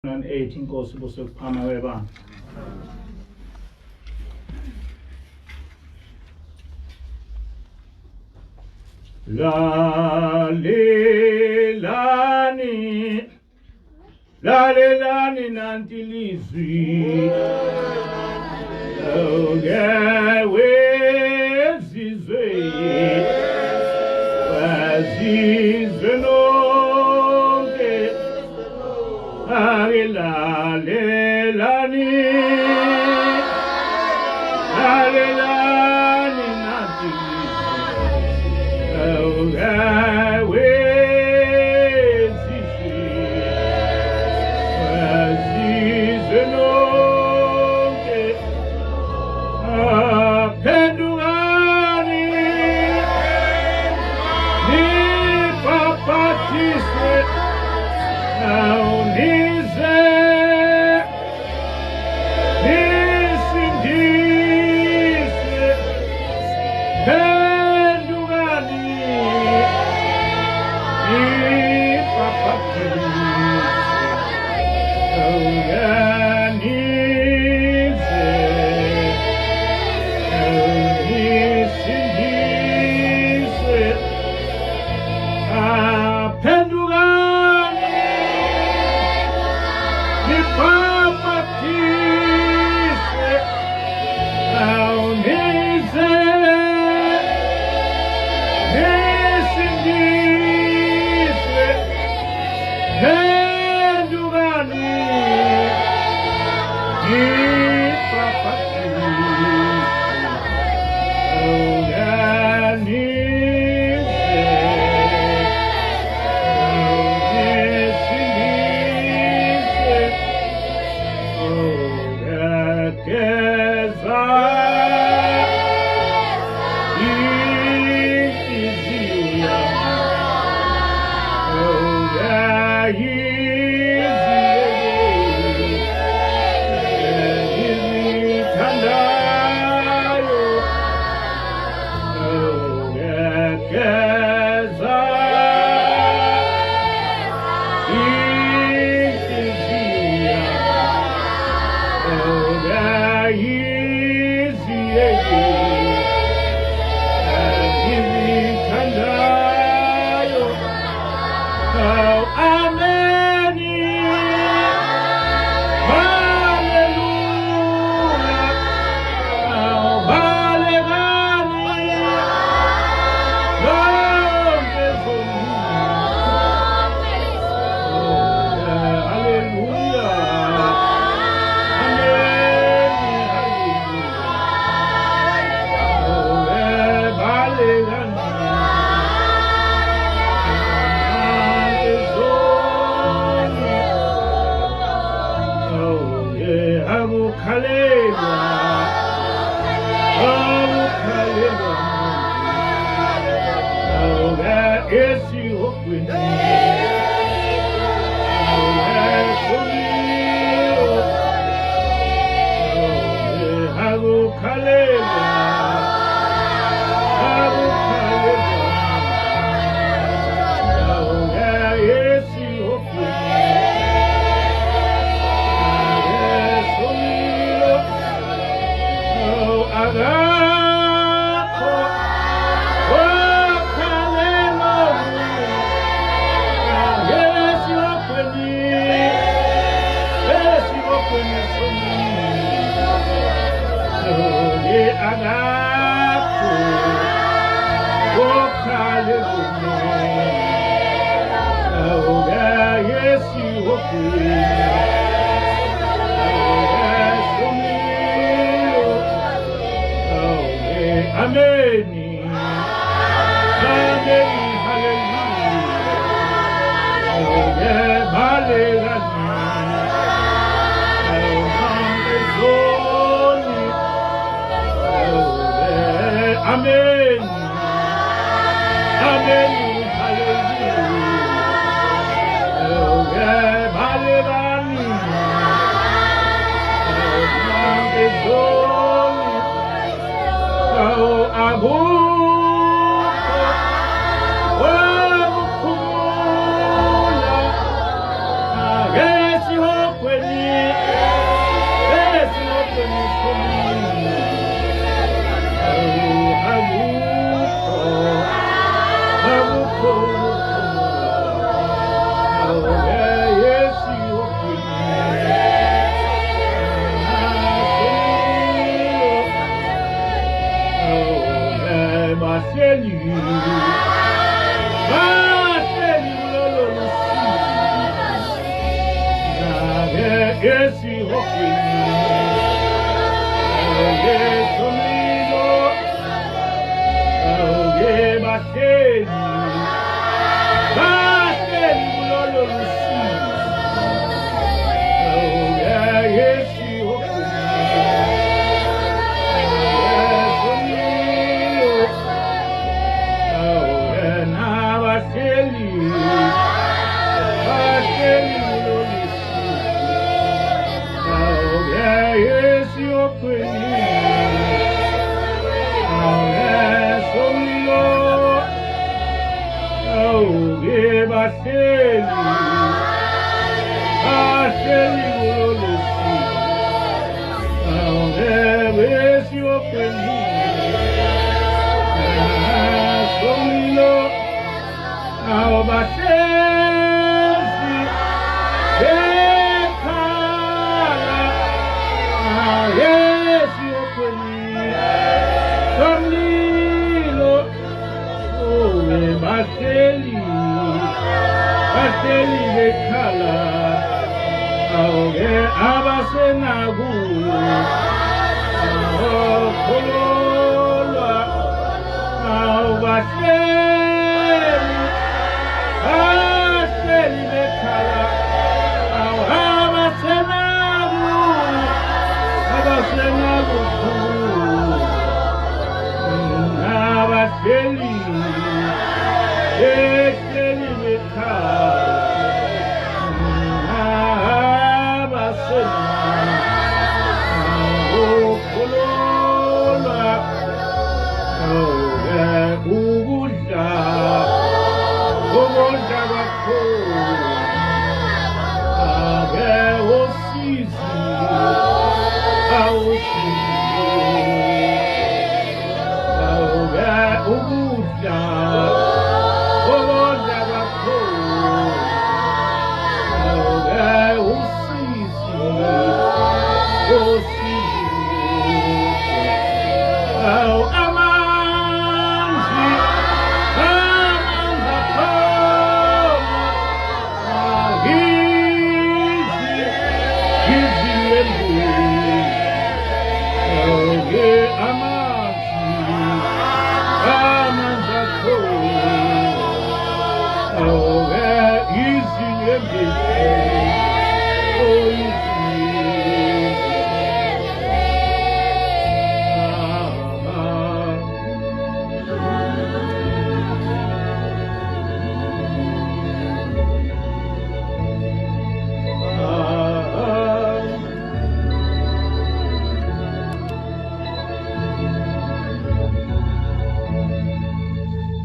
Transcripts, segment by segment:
2008 inkosi busokuphama webandla. Lalelani nanti lizwi wezizwe nonke lalelani nanti Yesi hokweni Yesu milo Bateli kulolo lusizi Yesi hokweni Yesu milo Bateli kulolo Yes, you're pretty. Oh, yes, oh, Lord. Oh, give us daily. Oh, yes, you're pretty. Yes, oh, Lord. Oh, but yes, you're pretty. Somnilo, oh, Bateli, the color. Oh, yeah, Abasenagu. Oh, Polola. Oh, Bateli, the color. Oh, Abasenagu. Abasenagu. Abateli, Bateli, the color. Abasenagu. Oh, Polola. Oh, yeah, Uguja. Uguja, Usizi.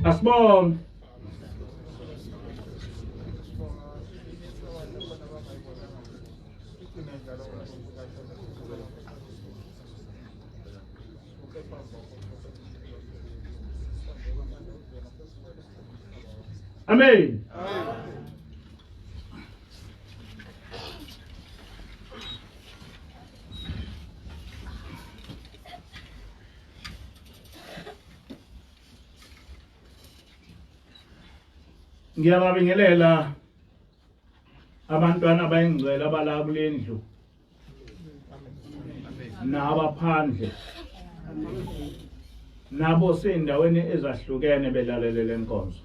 Asmon. Amen. Ngiyababingelela abantwana bayingcwele abalala kulendlu nabaphandle nabo sendaweni ezahlukene belalele lenkonzo.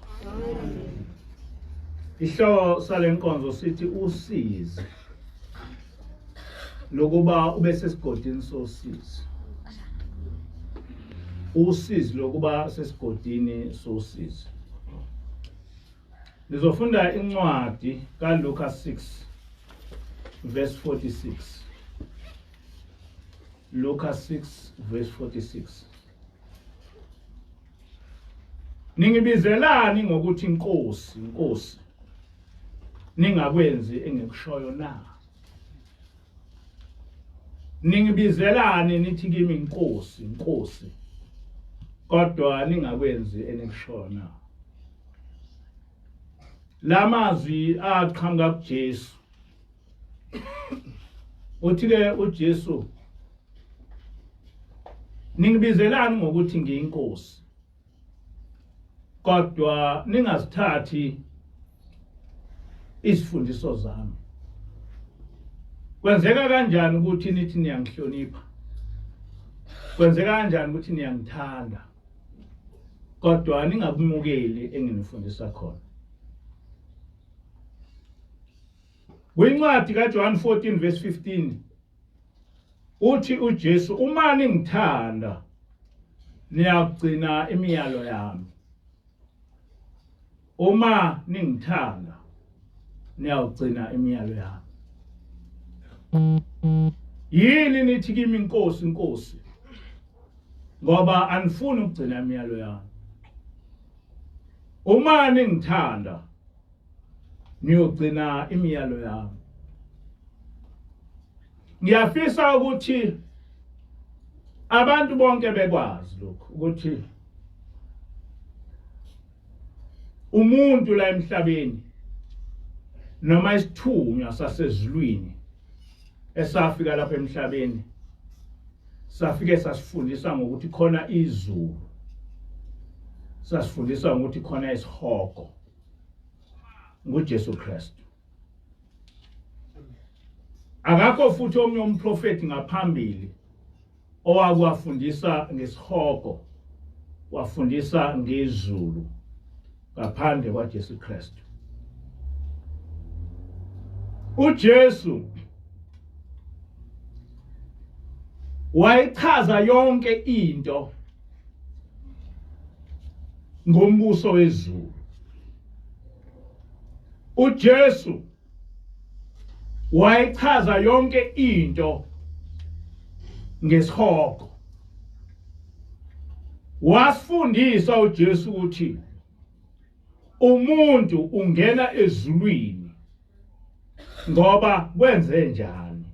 Isihloko salenkonzo sithi usizi lokuba ube sesigodini sosizi. Usizi lokuba sesigodini sosizi. Nizofunda incwadi kaLuka 6 verse 46. Luka 6 verse 46. Ningibizelani ngokuthi inkosi, inkosi. Ningakwenzi engikushoyo na. Ningibizelani nithi kimi inkosi, inkosi. Kodwa ningakwenzi engikushoyo na. Lamazwi aqhamuka kuJesu. Uthi-ke uJesu, ningibizelani ngokuthi ngiyinkosi. Kodwa ningazithathi isifundiso zami. Kwenzeka kanjani ukuthi nithi niyangihlonipha? Kwenzeka kanjani ukuthi niyangithanda? Kodwa ningakumukeli enginifundisa khona. Kwincwadi kaJohn 14 verse 15 uthi uJesu, uma ningithanda niyagcina imiyalo yami. Uma ningithanda niyagcina imiyalo yami. Yini nithi kimi inkosi inkosi? Ngoba anifuni ukugcina imiyalo yami. Uma ningithanda niyogcina imiyalo yami. Ngiyafisa ukuthi abantu bonke bekwazi lokho ukuthi umuntu la emhlabeni noma isithunywa sasezulwini esafika lapha emhlabeni safike sasifundisa ngokuthi khona izulu, sasifundisa ukuthi khona isihogo nguJesu Kristu. Akakho futhi omnye umprofeti ngaphambili owakwafundisa ngesihogo, wafundisa ngezulu ngaphandle kwaJesu Kristu. uJesu wayichaza yonke into ngombuso wezulu. uJesu wayichaza yonke into ngesihogo. Wasifundisa uJesu ukuthi umuntu ungena ezulwini ngoba kwenze njani.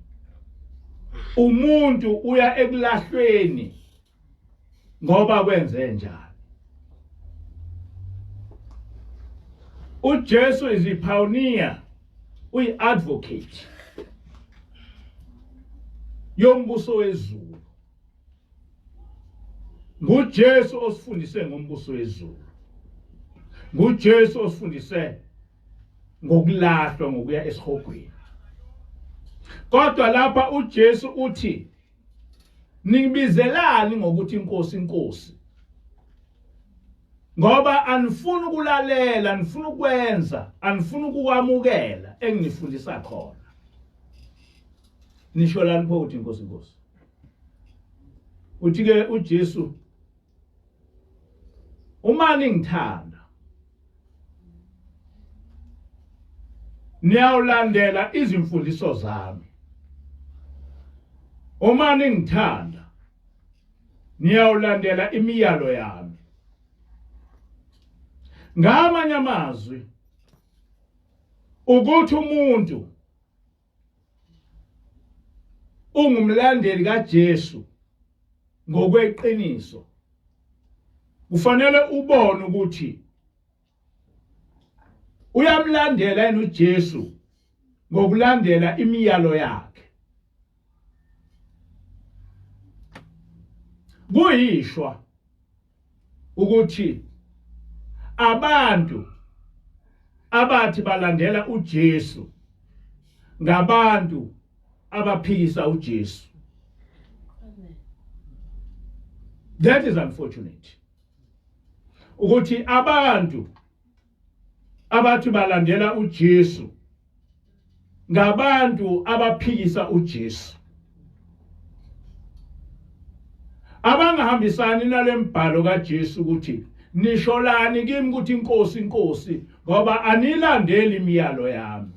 Umuntu uya ekulahlweni ngoba kwenze njani. uJesu is a pioneer, uyi-advocate yombuso wezulu. nguJesu osifundise ngombuso wezulu. nguJesu osifundise ngokulahlwa ngokuya esihogweni. Kodwa lapha uJesu uthi ningibizelani ngokuthi inkosi inkosi, ngoba anifuni ukulalela, anifuni ukwenza, anifuni ukukwamukela engifundisa khona. Nisho lani pho ukuthi inkosi inkosi? Uthi ke uJesu, uma ningithanda niyawulandela izimfundiso zami. Uma ningithanda niyawulandela imiyalo yami. Ngamanye amazwi ukuthi umuntu ungumlandeli kaJesu ngokweqiniso, kufanele ubone ukuthi uyamlandela yena uJesu ngokulandela imiyalo yakhe. Kuyishwa ukuthi abantu abathi balandela uJesu ngabantu abaphikisa uJesu. That is unfortunate. Ukuthi abantu abathi balandela uJesu ngabantu abaphikisa uJesu, abangahambisani nalembhalo kaJesu ukuthi nisholani kimi ukuthi inkosi inkosi ngoba anilandeli imiyalo yami.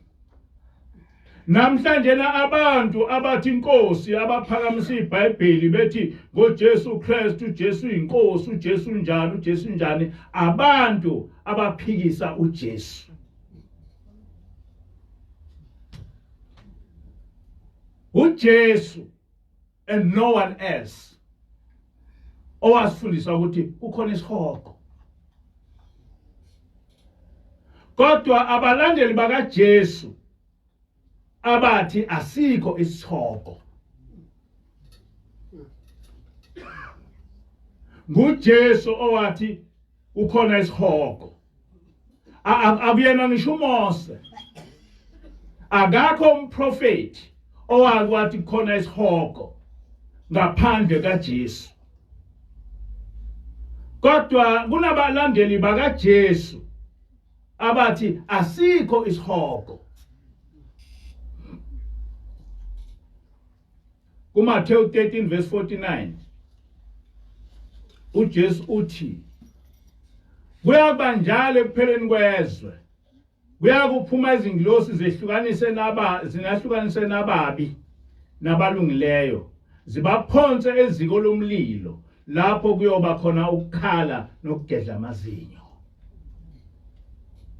Namhlanje abantu abathi inkosi abaphakamisa iBhayibheli bethi ngoJesu Kristu, uJesu inkosi, uJesu njani, uJesu njani, abantu abaphikisa uJesu. uJesu and no one else owasifundisa ukuthi kukhona isihogo. Kodwa abalandeli bakaJesu abathi asikho isihogo. nguJesu owathi ukhona isihogo. Akuyena ngisho uMose, akakho umprofeti owakwathi khona isihogo ngaphandle kaJesu. Kodwa kunabalandeli bakaJesu abathi asikho isihogo. kuMateyu 13 verse 49 uJesu uthi kuyakuba njalo ekupheleni kwezwe kuyakuphuma izingilosi zingahlukanise nababi nabalungileyo zibaphonse eziko lomlilo lapho kuyoba khona ukukhala nokugedla amazinyo.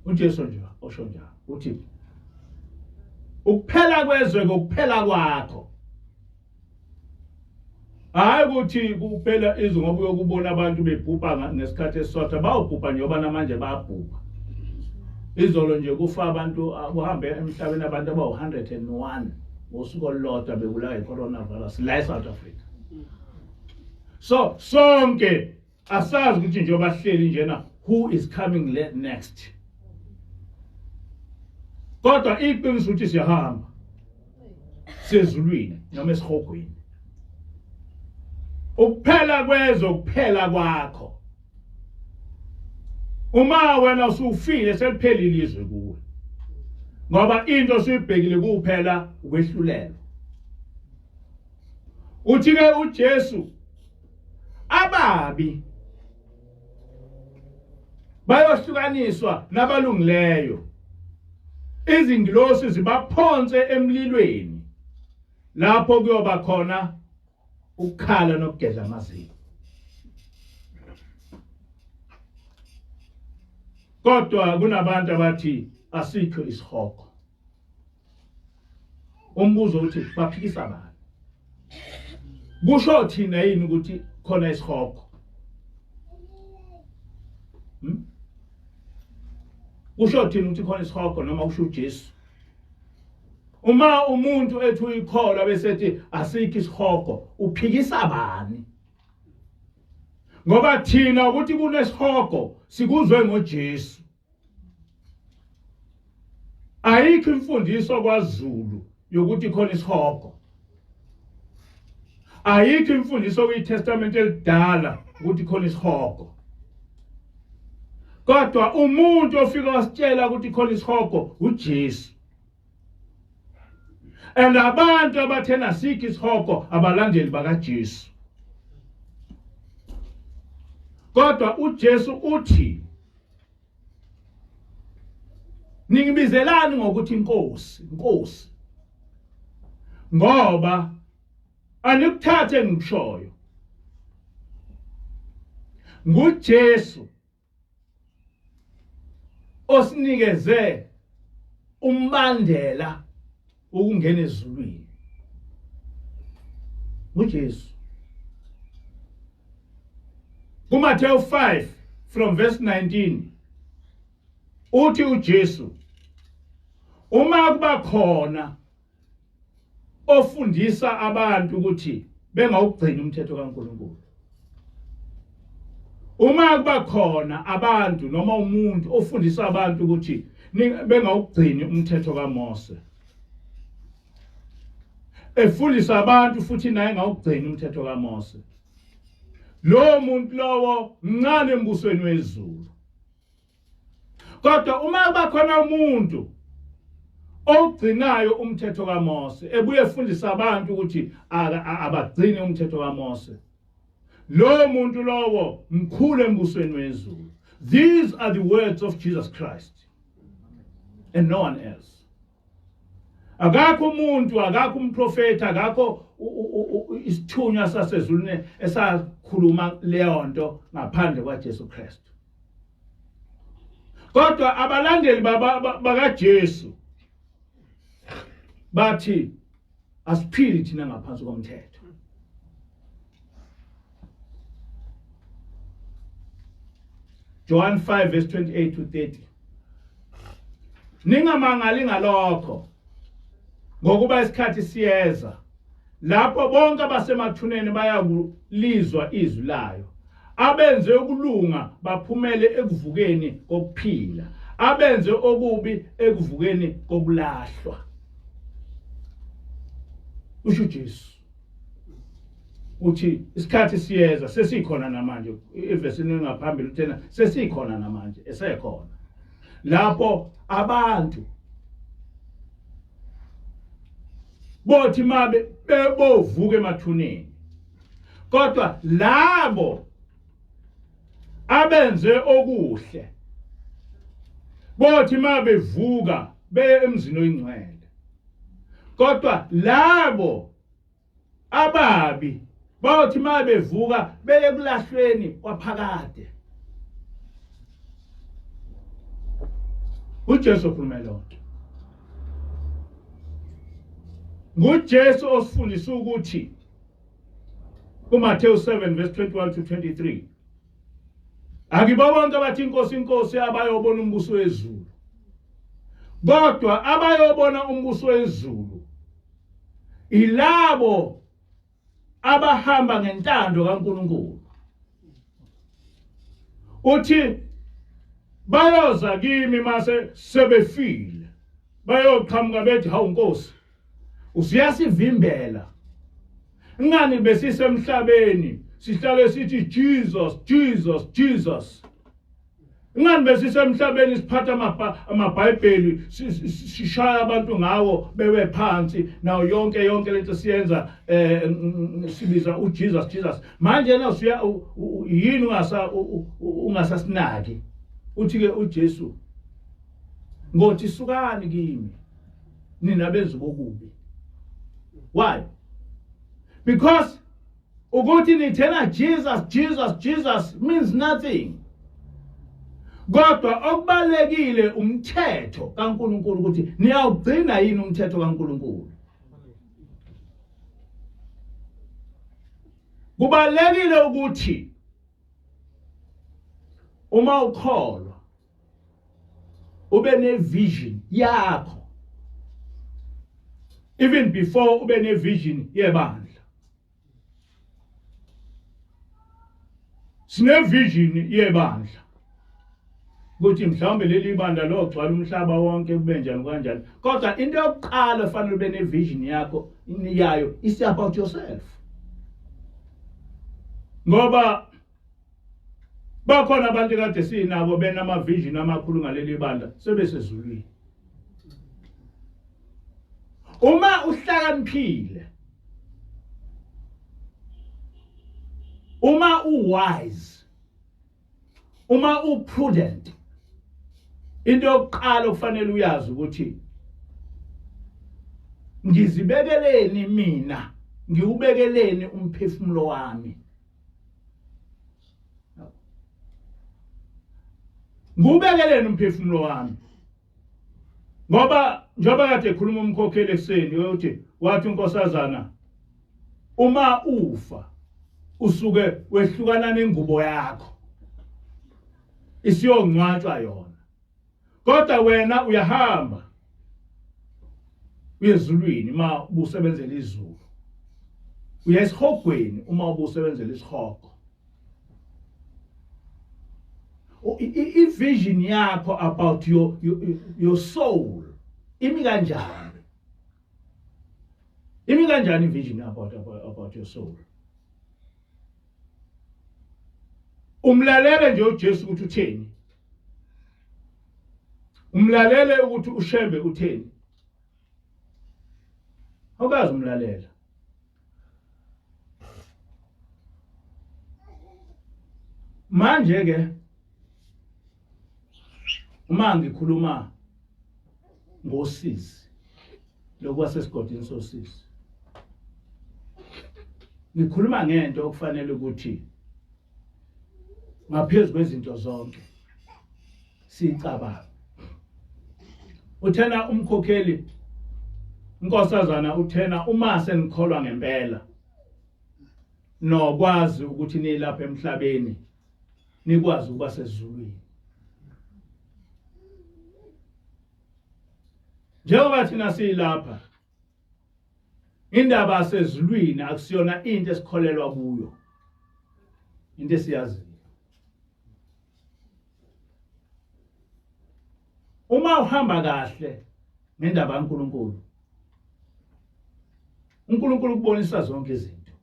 uJesu nje osho njalo uthi ukuphela kwezwe kokuphela kwakho. Hayi ukuthi kuphela izwe ngoba uyokubona abantu bebhubha ngesikhathi esisodwa bawubhubha njengoba namanje bayabhubha. Izolo nje kufa abantu kuhambe emhlabeni abantu abawu101 ngosuku olulodwa bebulawa i-coronavirus la eSouth Africa. So sonke asazi ukuthi nje bahleli njena who is coming next. Kodwa iqiniso ukuthi siyahamba sezulwini noma esihogweni. Ukuphela kwezwe ukuphela kwakho. Uma wena usufile seliphelile izwe kuwe. Ngoba into siyibhekile kuphela ukwehlulelwa. Uthi ke uJesu ababi bayohlukaniswa nabalungileyo. Izingilosi zibaphonse emlilweni lapho kuyoba khona ukukhala nokugedla amazinyo. Kodwa kunabantu abathi asikho isihogo. Umbuzo uthi baphikisa bani? Kusho thina yini ukuthi khona isihogo? Kusho thina ukuthi khona isihogo noma kusho uJesu? Uma umuntu ethi uyikholwa bese ethi asikho isihogo uphikisa bani? Ngoba thina ukuthi kunesihogo sikuzwe ngoJesu. Ayikho imfundiso kwaZulu yokuthi khona isihogo. Ayikho imfundiso kwiTestament elidala ukuthi khona isihogo. Kodwa umuntu ofika wasitshela ukuthi khona isihogo uJesu. And abantu abathena sikho isihogo abalandeli bakaJesu. Kodwa uJesu uthi ningibizelani ngokuthi inkosi, inkosi. Ngoba anikuthathe ngishoyo. NguJesu osinikeze umbandela ukungena ezulwini. uJesu. kuMateyu 5 from verse 19 uthi uJesu uma kuba khona ofundisa abantu ukuthi bengawugcina umthetho kaNkulunkulu. Uma kuba khona abantu noma umuntu ofundisa abantu ukuthi bengawugcina umthetho kaMose. Efundisa abantu futhi naye ngawugcina umthetho kaMose. Lo muntu lowo mncane embusweni wezulu. Kodwa uma kuba khona umuntu ogcinayo umthetho kaMose ebuye efundisa abantu ukuthi abagcine umthetho kaMose, lo muntu lowo mkhulu embusweni wezulu. These are the words of Jesus Christ and no one else. Akakho umuntu, akakho umprofeta, akakho isithunywa sasezulwini esakhuluma leyo nto ngaphandle kwaJesu Kristu. Kodwa abalandeli bakaJesu bathi asiphili thina ngaphansi komthetho. John 5 verse 28 to 30. Ningamangali ngalokho ngokuba isikhathi siyeza lapho bonke abasemathuneni bayakulizwa izwi layo. Abenze ukulunga baphumele ekuvukeni kokuphila, abenze okubi ekuvukeni kokulahlwa. usho uJesu uthi isikhathi siyeza sesikhona namanje evesini ngaphambili uthena sesikhona namanje esekhona lapho abantu bothi mabe bebovuka emathuneni kodwa labo abenze okuhle bothi mabevuka beye emzini oyingcwele kodwa labo ababi bothi mabevuka beye kulahlweni kwaphakade uJesu ukhuluma lonke nguJesu osifundisa ukuthi kuMateyu 7 verse 21 to 23 Akibo bonke abathi inkosi inkosi abayobona umbuso wezulu kodwa abayobona umbuso wezulu ilabo abahamba ngentando kaNkulunkulu uthi bayoza kimi mase sebefile bayoqhamuka bethi hawu Nkosi usiyasivimbela ngani besisemhlabeni sihlale sithi Jesus Jesus Jesus ngani besisemhlabeni siphatha amabhayibheli sishaya abantu ngawo bewe phansi nawo yonke lento siyenza sibiza uJesus Jesus manje na usuya yini ungasasinaki uthi ke uJesu ngothi sukani kimi nina benza bokubi why because ukuthi nithena Jesus means nothing kodwa okubalekile umthetho kaNkulunkulu ukuthi niyawugcina yini umthetho kaNkulunkulu kubalekile ukuthi uma ukholwa ube ne vision yakho even before ube ne vision yebandla sine vision yebandla ukuthi mhlawumbe leli banda logcwala umhlaba wonke kube njani kanjani kodwa into yokuqala efanele ube ne vision yakho yayo is about yourself ngoba bakhona abantu kade sinabo benama vision amakhulu ngaleli banda sebesezulwini uma uhlakaniphile uma uwise uma uprudent into yokuqala okufanele uyazi ukuthi ngizibekeleni mina ngiubekeleni umphefumulo wami ngubekeleni umphefumulo wami ngoba njoba kade ekhuluma umkhokheli ekseni uthi wathi unkosazana uma ufa usuke wehlukana nengubo yakho isiyongcwatshwa yona kodwa wena uyahamba uyezulwini uma ubusebenzela izulu uyesihogweni uma ubusebenzela isihogo i-vision yakho about your soul imi kanjani i-vision about your soul umlalele nje uJesu ukuthi utheni umlalele ukuthi ushembe utheni awukazi umlalela manje ke uma ngikhuluma ngosizi lokwa Sesigodini Sosizi ngikhuluma ngento okufanele ukuthi ngaphezulu kwezinto zonke sicabanga uthena umkhokheli inkosazana uthena uma senikholwa ngempela nokwazi ukuthi nilapha emhlabeni nikwazi ukuba sezulwini njengoba thina silapha indaba sezulwini akusiyona into esikholelwa kuyo into esiyazi uma uhamba kahle ngendaba kaNkulunkulu uNkulunkulu kubonisa zonke izinto.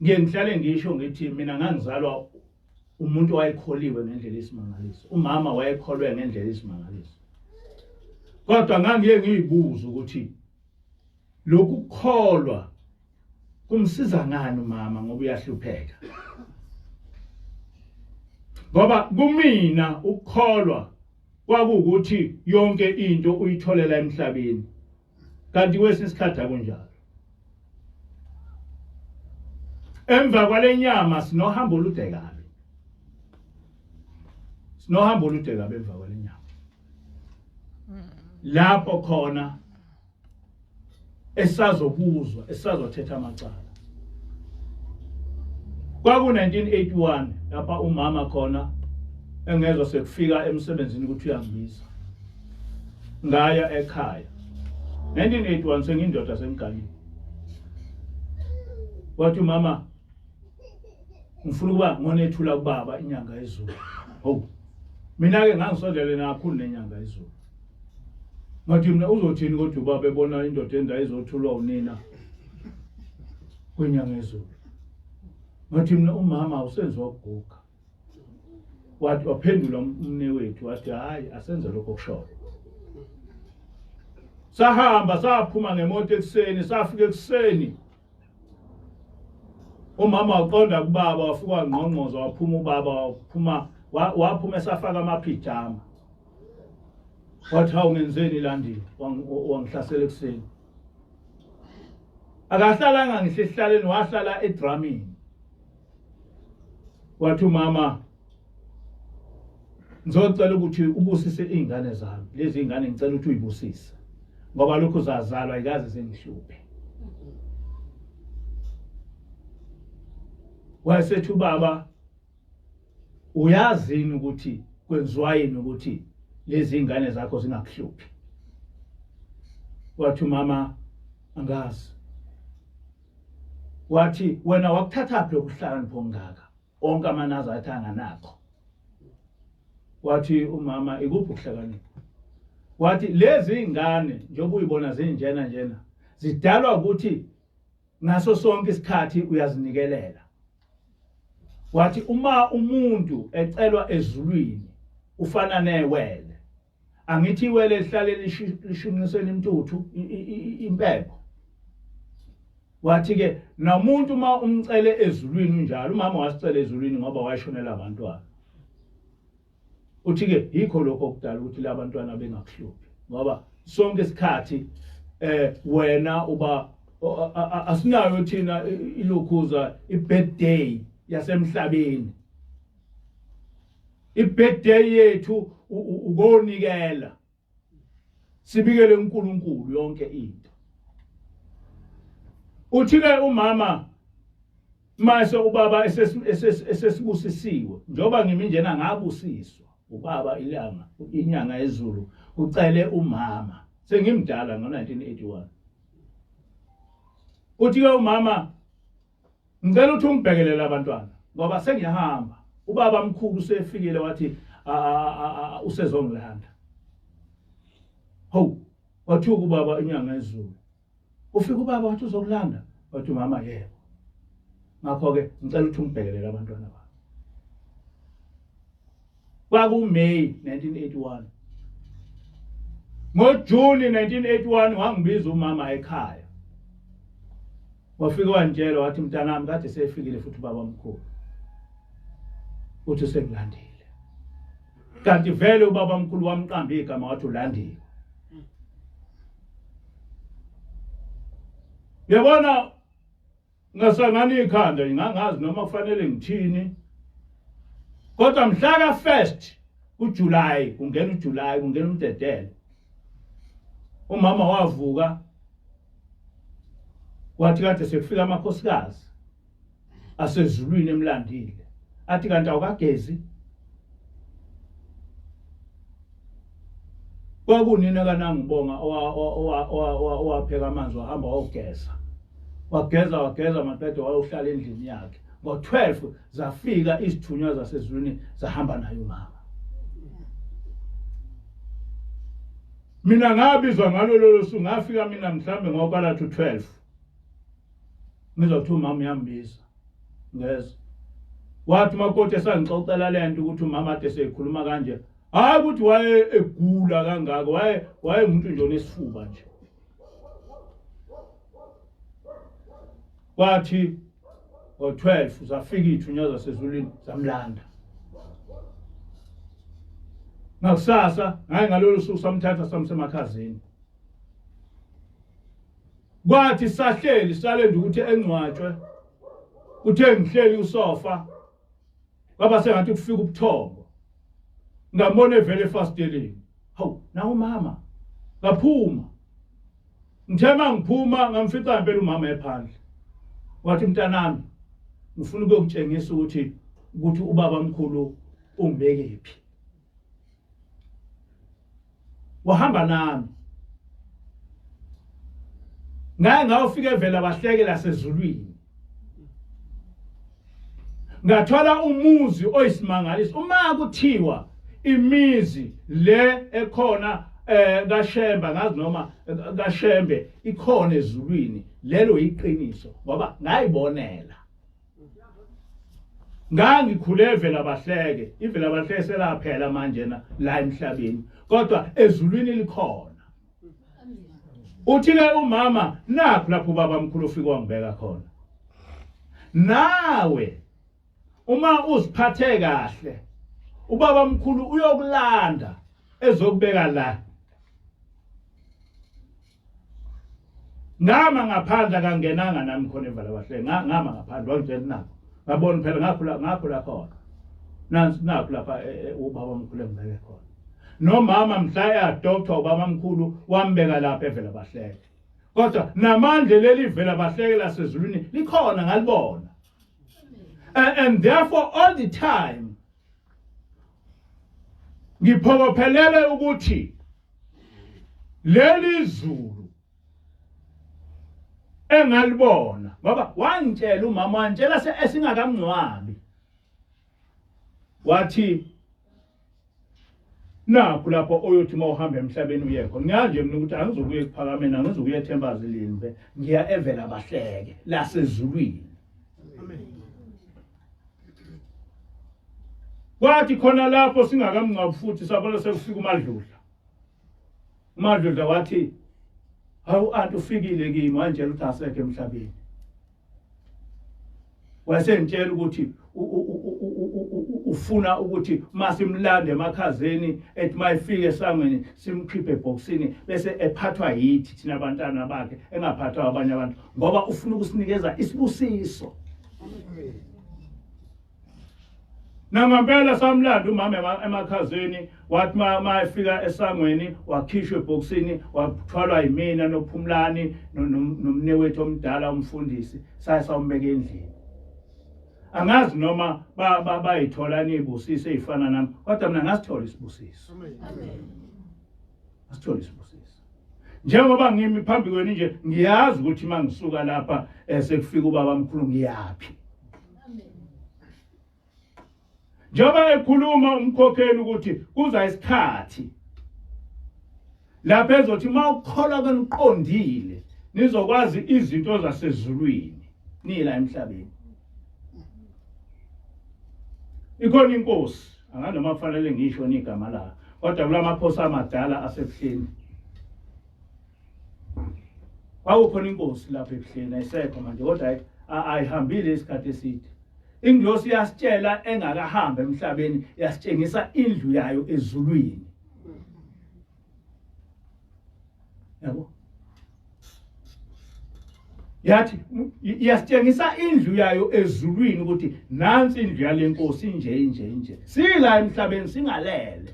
Ngihlale ngisho ngithi mina ngangizalwa umuntu wayekholiwe ngendlela esimangaliso. Umama wayekholwe ngendlela esimangaliso. Kodwa ngangiye ngiyibuza ukuthi lokhu kukholwa kumsiza ngani umama ngoba uyahlupheka. Ngoba kumina ukukholwa kwakuwukuthi yonke into uyitholela emhlabeni. Kanti kwesinye isikhathi akunjalo. Emva kwalenyama sinohambo olude kabi. Sinohambo olude kabi emva kwalenyama. Lapho khona esazobuzwa, esazothetha amacala. Kwaku 1981 lapha umama khona engezwe sekufika emsebenzini ukuthi uyangibiza. Ngaya ekhaya. 1981 sengindoda semgangeni. Wathi umama ngifuna ukuba ngonethula kubaba inyanga yezulu. Ho. Mina ke ngangisondele kakhulu nenyanga yezulu. Ngathi mina uzothini kodwa ubaba ebona indoda enda izothulwa unina kwenyanga yezulu. Ngathi mina umama usenziwa ukuguga. Wathi waphendula umne wethu wathi hayi asenze lokho kushoyo. Sahamba saphuma ngemoto ekseni, safika ekseni. Umama waqonda kubaba wafika ngqongqoza waphuma ubaba waphuma esafaka amapijama. Wathi hawu ngenzeni landini wangihlasela ekseni. Akahlalanga ngisehlaleni wahlala edramini. Wathi umama ngizocela ukuthi ubusise izingane zami. Lezi izingane ngicela ukuthi uyibusise. Ngoba lokho zazalwa ayikaze zengihluphe. Wayesethi ubaba uyazini ukuthi kwenziwa yini ukuthi lezi izingane zakho zingakuhluphi. Wathi umama angazi. Wathi wena wakuthatha phi ukuhlakanipho ngaka? Onke amanaza athanga nakho. Wathi umama ikuphi ukuhlakanipha? Wathi lezi izingane njengoba uyibona zinjena zidalwa ukuthi ngaso sonke isikhathi uyazinikelela. Wathi uma umuntu ecelwa ezulwini ufana newele. Angithi iwele lihlale lishunqiseni intuthu impepho. Wathi ke nomuntu uma umcele ezulwini njalo umama wasicela ezulwini ngoba wayishonela abantwana. Uthi ke yikho lokho okudala ukuthi labantwana bengakuhluphi ngoba sonke isikhathi wena uba asinayo thina ilokuza ibirthday yasemhlabeni. Ibirthday yethu ukonikela. Sibikele uNkulunkulu yonke into. Uthi ke umama mase ubaba esesibusisiwe njoba ngimi njena ngabusiswa ubaba inyanga yezulu ucele umama sengimdala ngo1981. Uthi ke umama ngicela ukuthi ungibhekelele abantwana ngoba sengiyahamba. Ubaba mkhulu usefikile wathi usezongilanda. Ho, wathi ubaba inyanga yezulu. Ufika ubaba wathi uzokulanda. Wathi mama yebo. Ngakho ke ngicela ukuthi ungibhekelele abantwana bami. Kwaku May 1981. NgoJuni 1981 wangibiza umama ekhaya. Wafika wantshela wathi mntanami kade sefikile futhi ubaba mkhulu. Uthi sengilandile. Kanti vele ubaba mkhulu wamqamba igama wathi ulandiwe. Yabona ngasangani ikhanda ngingazi noma kufanele ngithini. Kodwa mhla ka 1st kuJuly kungena uJuly kungena uMdedele. Umama wavuka wathi kade sekufika amakhosikazi asezulwini emlandile. Athi kanti awukagezi. Kwakunina kanangibonga owapheka amanzi wahamba wogeza. Wageza maqede wayohlala endlini yakhe. Ngo12 zafika izithunywa zasezulwini zahamba naye umama. mina ngabizwa ngalo lolo suku ngafika mina mhlambe ngokwala to 12 ngizothi umama uyambiza ngeza wathi makoti esangixoxela lento ukuthi umama ade seyikhuluma kanje hayi ukuthi waye egula kangaka waye umuntu nje onesifuba nje wathi ngo-12 uzafika ithunya zasezulwini zamlanda ngakusasa ngaye ngalolu suku samthatha samsemakhazini kwathi sahleli salenda ukuthi engcwatshwe uthe ngihleli usofa kwaba sengathi kufika ubuthongo ngambona evele efasteleni hawu nawo mama ngaphuma ngithema ngiphuma ngamfica impela umama ephandle wathi mntanami ngifuna ukukutshengisa ukuthi ubaba omkhulu ungibekephi wahamba nami ngaye ngawufika evela bahleke lasezulwini ngathola umuzi oyisimangaliso uma kuthiwa imizi le ekhona kaShemba ngazi noma kaShembe ikhona ezulwini lelo iqiniso ngoba ngayibonela ngangikhule evela bahleke ivela bahleke selaphela manje la emhlabeni kodwa ezulwini likhona uthi ke umama nakho lapho baba mkhulu ufika wangibeka khona nawe uma uziphathe kahle ubaba mkhulu uyokulanda ezokubeka la ngama ngaphandle kangenanga nami khona evala bahle ngama ngaphandle wangitshela nakho ngabona phela ngakhula khona nansi nakho lapha ubaba mkhulu engibeke khona nomama mhla eadoctor ubaba mkhulu wambeka lapha evela bahleke kodwa namandla leli vela bahleke lasezulwini likhona ngalibona and therefore all the time ngiphokophelele ukuthi leli zulu engalibona ngoba wangitshela umama wangitshela esingakamncwabi wathi nakho lapho oyothi mawuhamba emhlabeni uyekho ngiyazi mina ukuthi angizokuye kuphakamena angizokuye eThembazi limbe ngiya evela bahleke lasezulwini amen kwathi khona lapho singakamncwabi futhi sabona sekufika uMadludla wathi hawu anti ufikile kimi manje uthi asekho emhlabeni wasentshela ukuthi ufuna ukuthi masimlande emakhazeni ethi mayifike esangweni simkhiphe ebhoksini bese ephathwa yithi thina abantwana bakhe engaphathwa abanye abantu ngoba ufuna ukusinikeza isibusiso nangempela samlanda umama emakhazeni wathi mayifika esangweni wakhishwa ebhoksini wathwalwa yimina noPhumlani nomnewethu omdala umfundisi sayawumbeka endlini angazi noma bayithola nibusiso ezifana nami kodwa mina ngasithola isibusiso amen ngasithola isibusiso njengoba ngimi phambi kweni nje ngiyazi ukuthi mangisuka lapha sekufika ubaba mkhulu ngiyapi njengoba ekhuluma umkhokheli ukuthi kuza isikhathi lapha ezothi mawukholwa keniqondile nizokwazi izinto zasezulwini nila emhlabeni ikhona inkosi anganoma kufanele ngisho igama la kodwa kulamaphosa amadala asebuhleni kwakukhona inkosi lapha ebuhleni ayisekho manje kodwa ayihambile isikhathi eside ingilosi yasitshela engakahamba emhlabeni yasitshengisa indlu yayo ezulwini yabo yathi yasitshengisa indlu yayo ezulwini ukuthi nansi indlu yalenkosi nje sila emhlabeni singalele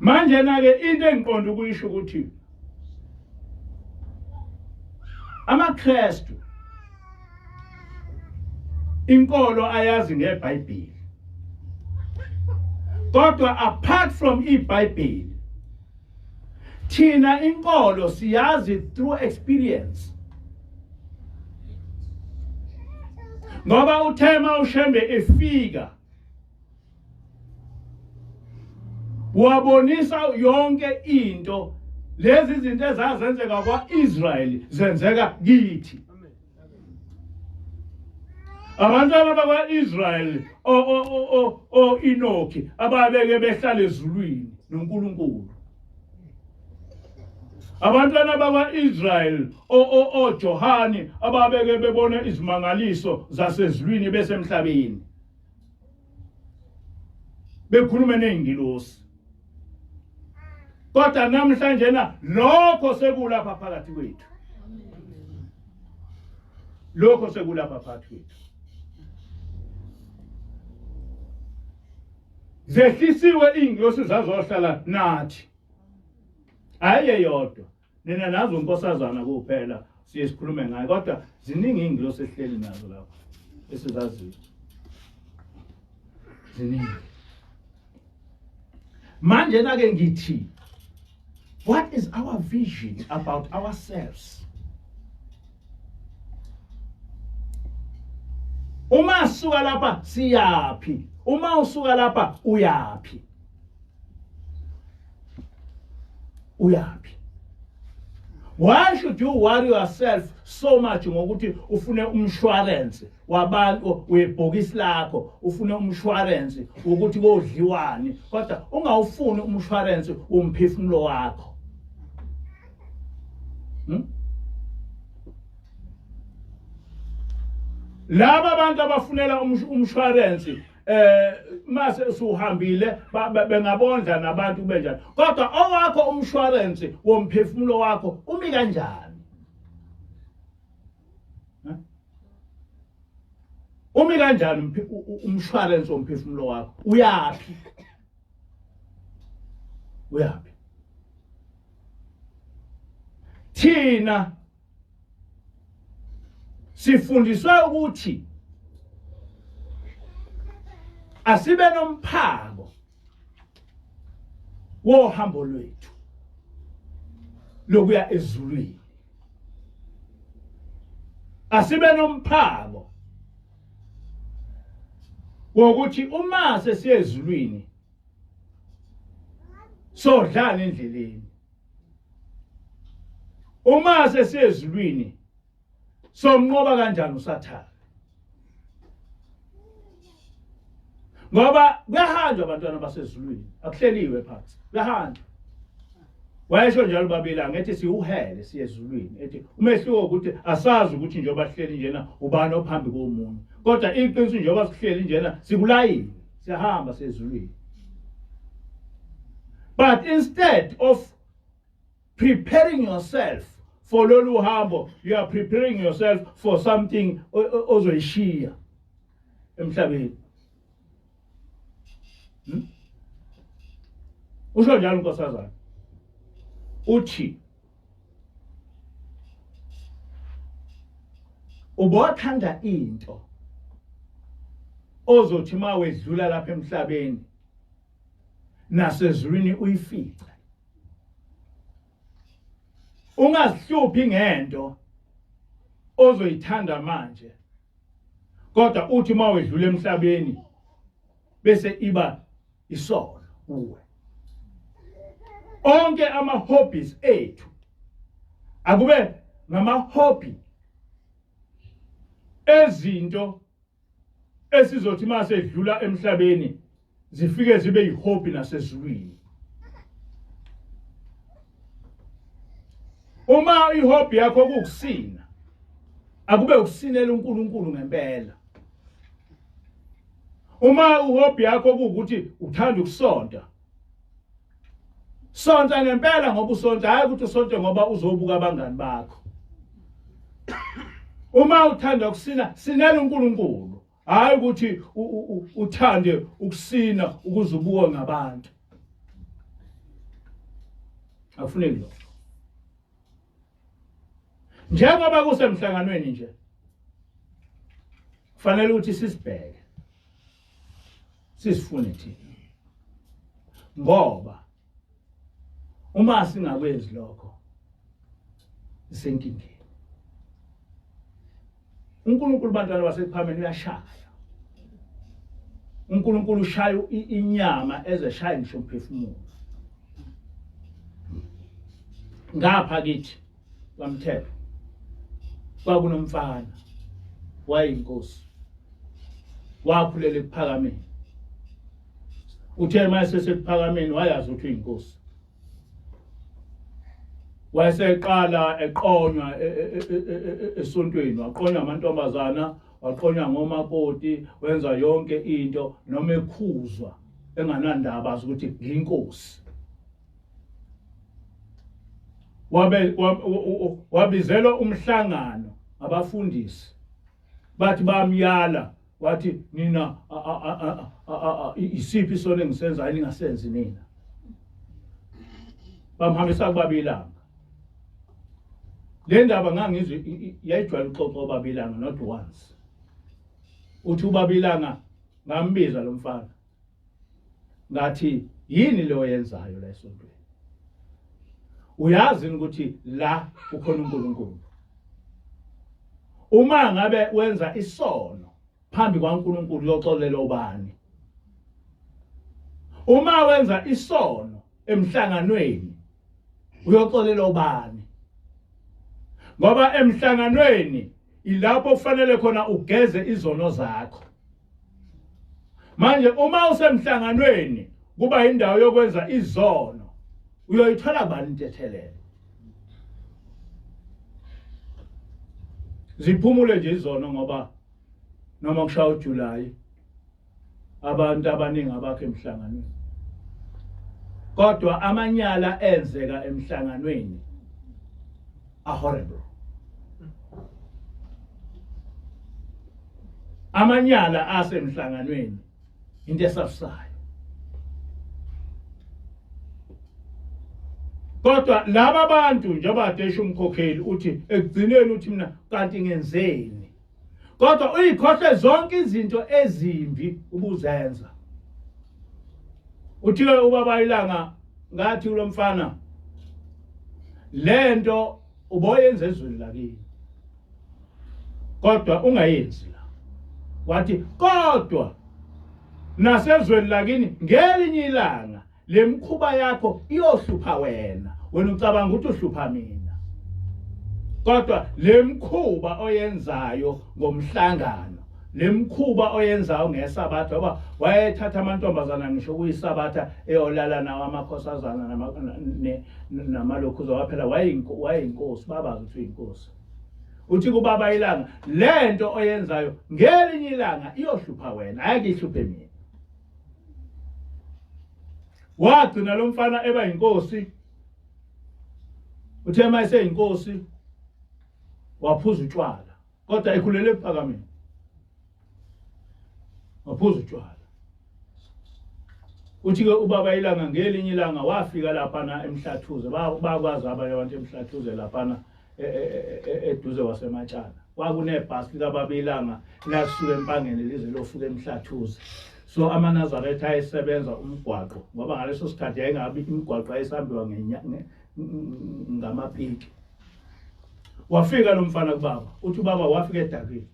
manje nake into engiqonda ukuyisho ukuthi amaKristu inkolo ayazi ngeBhayibheli kodwa apart from iBhayibheli thina inkolo siyazi through experience ngoba uthema uShembe efika wabonisa yonke into lezi izinto ezazenzeka kwaIsrayeli zenzeka kithi. Abantwana bakwaIsrayeli o Enoki ababeke behlala ezulwini noNkulunkulu. Abantwana bakwaIsrayeli o Johani ababeke bebona izimangaliso zasezulwini besemhlabeni. Bekhuluma nezingilosi. Kodwa namhlanje lokho sekulapha phakathi kwethu. Lokho sekulapha phakathi kwethu. Zehlisiwe ingilosi zazohlala nathi. Aye yodwa. Nina nazo unkosazana kuphela siyesikhulume ngayo kodwa ziningi ingilosi ehleli nazo lapha esizaziyo. Ziningi. Manje ke ngithi, what is our vision about ourselves? Uma suka lapha siyapi? Uma usuka lapha uyapi? Uyapi? Why should you worry yourself so much ngokuthi ufune umshwarensi wabantu webhokisi lakho, ufune umshwarensi ukuthi kodliwani, kodwa ungawufuni umshwarensi womphefumulo wakho? Laba abantu abafunela umshwarensi mase suhambile bengabondla nabantu benjani, kodwa owakho umshwarensi womphefumulo wakho umi kanjani? Umi kanjani umshwarensi womphefumulo wakho? Uyapi? Uyapi? Thina sifundiswe ukuthi asibe nomphako wohambo lwethu lokuya ezulwini. Asibe nomphako wokuthi uma sesiye ezulwini sodlana endleleni. Uma sesiye ezulwini somnqoba kanjani uSathane? Ngoba kuyahanjwa abantwana basezulwini, akuhleliwe phansi. Kuyahanjwa. Wayesho njalo babila ngethi siuhele siye ezulwini. Ethi umehluko ukuthi asazi ukuthi njengoba sihleli njena ubani ophambi komunye. Kodwa iqiniso njengoba sihleli njena sikulayini, siyahamba sezulwini. But instead of preparing yourself for lolu hambo, you are preparing yourself for something ozoyishiya emhlabeni. Usho njalo unkosazana uthi ubothanda into ozothi mawedlula lapha emhlabeni nasezulwini uyifice. Ungazihluphi ngento ozoyithanda manje, kodwa uthi mawedlula emhlabeni bese iba isono kuwe. Onke ama-hobbies ethu akube ngama-hobby ezinto esizothi mase edlula emhlabeni zifike zibe yi-hobby nasezulwini. Uma i-hobby yakho kukusina, akube ukusinela uNkulunkulu ngempela. Uma uhobby yakho ukuthi uthanda ukusonta, sonta ngempela ngoba usonta, hayi ukuthi usonte ngoba uzobuka abangani bakho. Uma uthanda ukusina, sinela uNkulunkulu, hayi ukuthi uthande ukusina ukuze ubukwe ngabantu. Akufuneki lokho. Njengoba kusemhlanganweni nje, kufanele ukuthi sisibheke, sisifune thina. Ngoba uma singakwenzi lokho isenkingeni. uNkulunkulu bantwana basePhameni uyashaya. uNkulunkulu ushaya inyama ezeshaya ngisho umphefumulo. ngapha kithi bamthepha kwakunomfana wayinkosi wakhulela ekuphakameni uthe mase sekuphakameni wayazi ukuthi uyinkosi wayeseqala eqonywa esontweni waqonywa amantombazana waqonywa ngomakoti wenza yonke into noma ekhuzwa enganandaba ukuthi ngiyinkosi wabizelwa umhlangano abafundisi bathi bamyala wathi nina isiphi isona engisenzayo ningasenzi nina bamhambisa kubabilanga le ndaba ngangizwe yayijwayele uxoxa obabilanga not once uthi ubabilanga ngambiza lo mfana ngathi yini le oyenzayo la esontweni uyazi ukuthi la ukhona uNkulunkulu uma ngabe wenza isono phambi kwaNkulunkulu uyoxolela ubani uma wenza isono emhlanganweni uyoxolela ubani ngoba emhlanganweni ilapho kufanele khona ugeze izono zakho manje uma usemhlanganweni kuba indawo yokwenza izono uyoyithola bani intethelelo ziphumule nje izono ngoba noma kushaya uJulayi abantu abaningi abakho emhlanganweni kodwa amanyala enzeka emhlanganweni horrible amanyala asemhlanganweni into esafusayo kodwa laba bantu njengoba desha umkhokheli uthi ekugcineni uthi mina kanti ngenzeni kodwa uyikhohle zonke izinto ezimbi ubuzenza uthi ubaba ilanga ngathi kulo mfana lento uboyenza ezweni lakini kodwa ungayenzi la wathi kodwa nasezweni lakini ngelinye ilanga lemkhuba yakho iyohlupha wena ucabanga ukuthi uhlupha mina kodwa lemkhuba oyenzayo ngomhlangano lemkhuba oyenzayo ngesabatha ngoba wayethatha amantombazana ngisho kuyisabatha eyolala nawo amakhosazana namalokhuza waphela wayinkosi babazi ukuthi uyinkosi uthi kubaba ilanga lento oyenzayo ngelinye ilanga iyohlupha wena ayihluphe mina wagcina lo mfana eba inkosi uthe mayise inkosi waphuza utshwala kodwa ekhulele ephakameni waphuza utshwala uthi ke ubaba ilanga ngelinye ilanga wafika lapha na emhlathuze bakwazi abanye abantu emhlathuze lapha na eduze wasematshana kwakunebhasi likababa ilanga lasuka empangeni lize lofika emhlathuze so amaNazaretha ayesebenza umgwaqo ngoba ngaleso sikhathi yayingabi imigwaqo ayisambiwa ngamapiki wafika lo mfana kubaba uthi baba wafika edakeni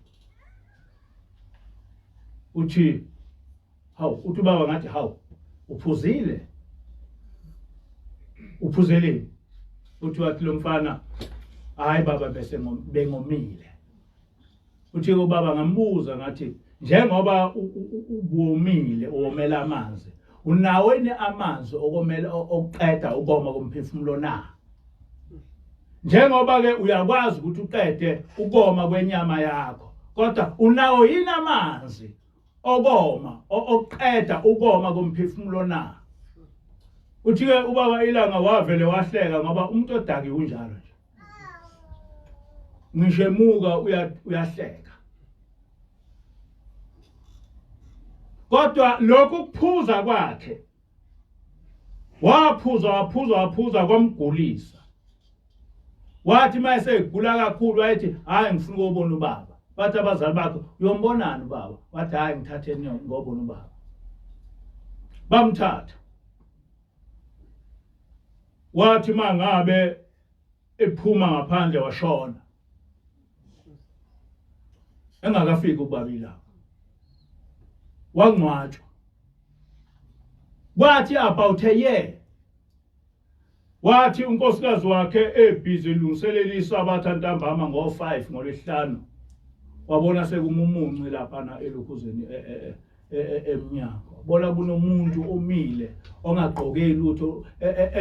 uthi uthi baba ngathi uphuzile uphuzele uthi wathi lo mfana hayi baba bese bengomile uthi ubaba ngambuza ngathi njengoba ubomile uwomela amanzi unaweni amanzi okomela okuqeda ukoma komphefumulo na njengoba ke uyakwazi ukuthi uqede ukoma kwenyama yakho kodwa unawo yini amanzi okoma okuqeda ukoma komphefumulo na uthi ke ubaba ilanga wavele wahleka ngoba umuntu odaki unjalo nje ngisho emuka uyahleka kodwa lokhu kuphuza kwakhe waphuza kwamgulisa wathi mayese egula kakhulu wayethi hayi ngifuna ukubona ubaba bathi abazali bakhe uyombonana ubaba wathi hayi ngithatheni ngobona ubaba bamthatha wathi mangabe ephuma ngaphandle washona engakafiki ukubabila wangcwatshwa kwathi about a year wathi unkosikazi wakhe ebhizi lungiselelisa abathantambama ngo5 ngolesihlanu wabona sekumumunci lapha elokuzeni emnyango bona kunomuntu omile ongagqoke lutho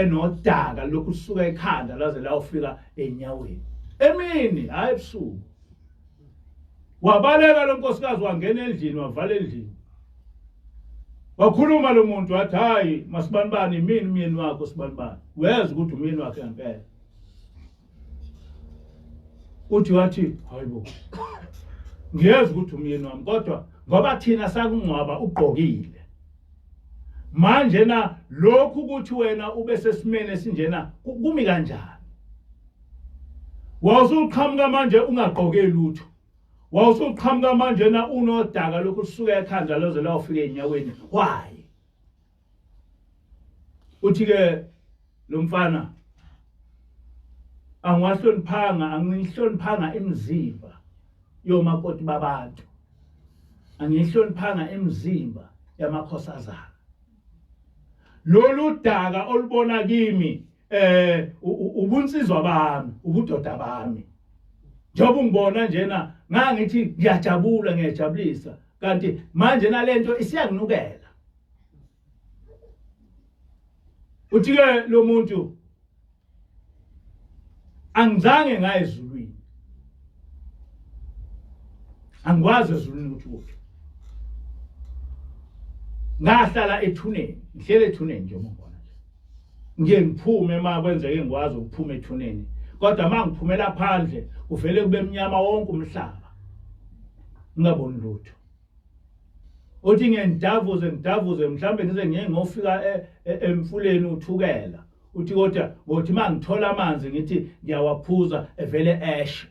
enodaka lokusuka ekhanda laze lawufika enyaweni emini hayi ebusuku wabaleka lo nkosikazi wangena endlini wavala endlini wakhuluma lo muntu wathi hayi masibanibani mina umyeni wakho sibanibani uyazi ukuthi umyeni wakhe ngempela uthi wathi hayibo ngiyazi ukuthi umyeni wami kodwa ngoba thina sakungcwaba ugqokile manje na lokhu ukuthi wena ube sesimene sinjena kumi kanjani wawusuqhamuka manje ungagqoke lutho wawusuqhamuka manje na unodaka lokhu suka ekhanda loze lawufika enyaweni why uthi ke lo mfana angihloniphanga emzimba yomakoti babantu angihloniphanga emzimba yamakhosazana lolu daka olubona kimi ubunsizwa bami ubudoda bami njengoba ngibona njena ngangithi ngiyajabula ngiyajabulisa kanti manje nalento isiyanginukela uthi ke lo muntu angizange ngaye ezulwini angikwazi ezulwini ukuthi ngahlala ethuneni ngihlele ethuneni nje ngibona nje ngiye ngiphume uma kwenzeke ngikwazi ukuphuma ethuneni kodwa mangiphumela phandle uvele kube emnyama wonke umhlaba ngingaboni lutho uthi ngidavuze mhlambe ngize ngiye ngofika emfuleni uthukela uthi kodwa ngothi mangithola amanzi ngithi ngiyawaphuza evele eshe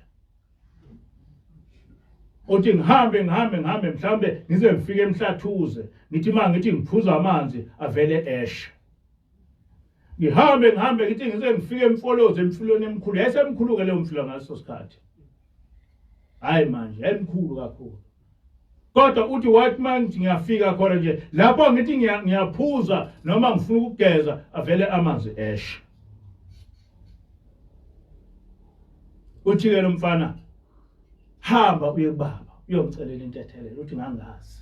uthi ngihambe mhlambe ngize ngifike emhlathuze ngithi mangithi ngiphuza amanzi avele eshe ngihambe ngithi ngize ngifike emfoloze emfuleni emkhulu yayisemkhulu ke leyo mfula ngaso sikhathi hayi manje emkhulu kakhulu kodwa uthi wathi manje ngiyafika khona nje lapho ngithi ngiyaphuza noma ngifuna ukugeza avele amanzi eshe uthi ke lo mfana hamba uye kubaba uyomcelela intethelelo uthi ngangazi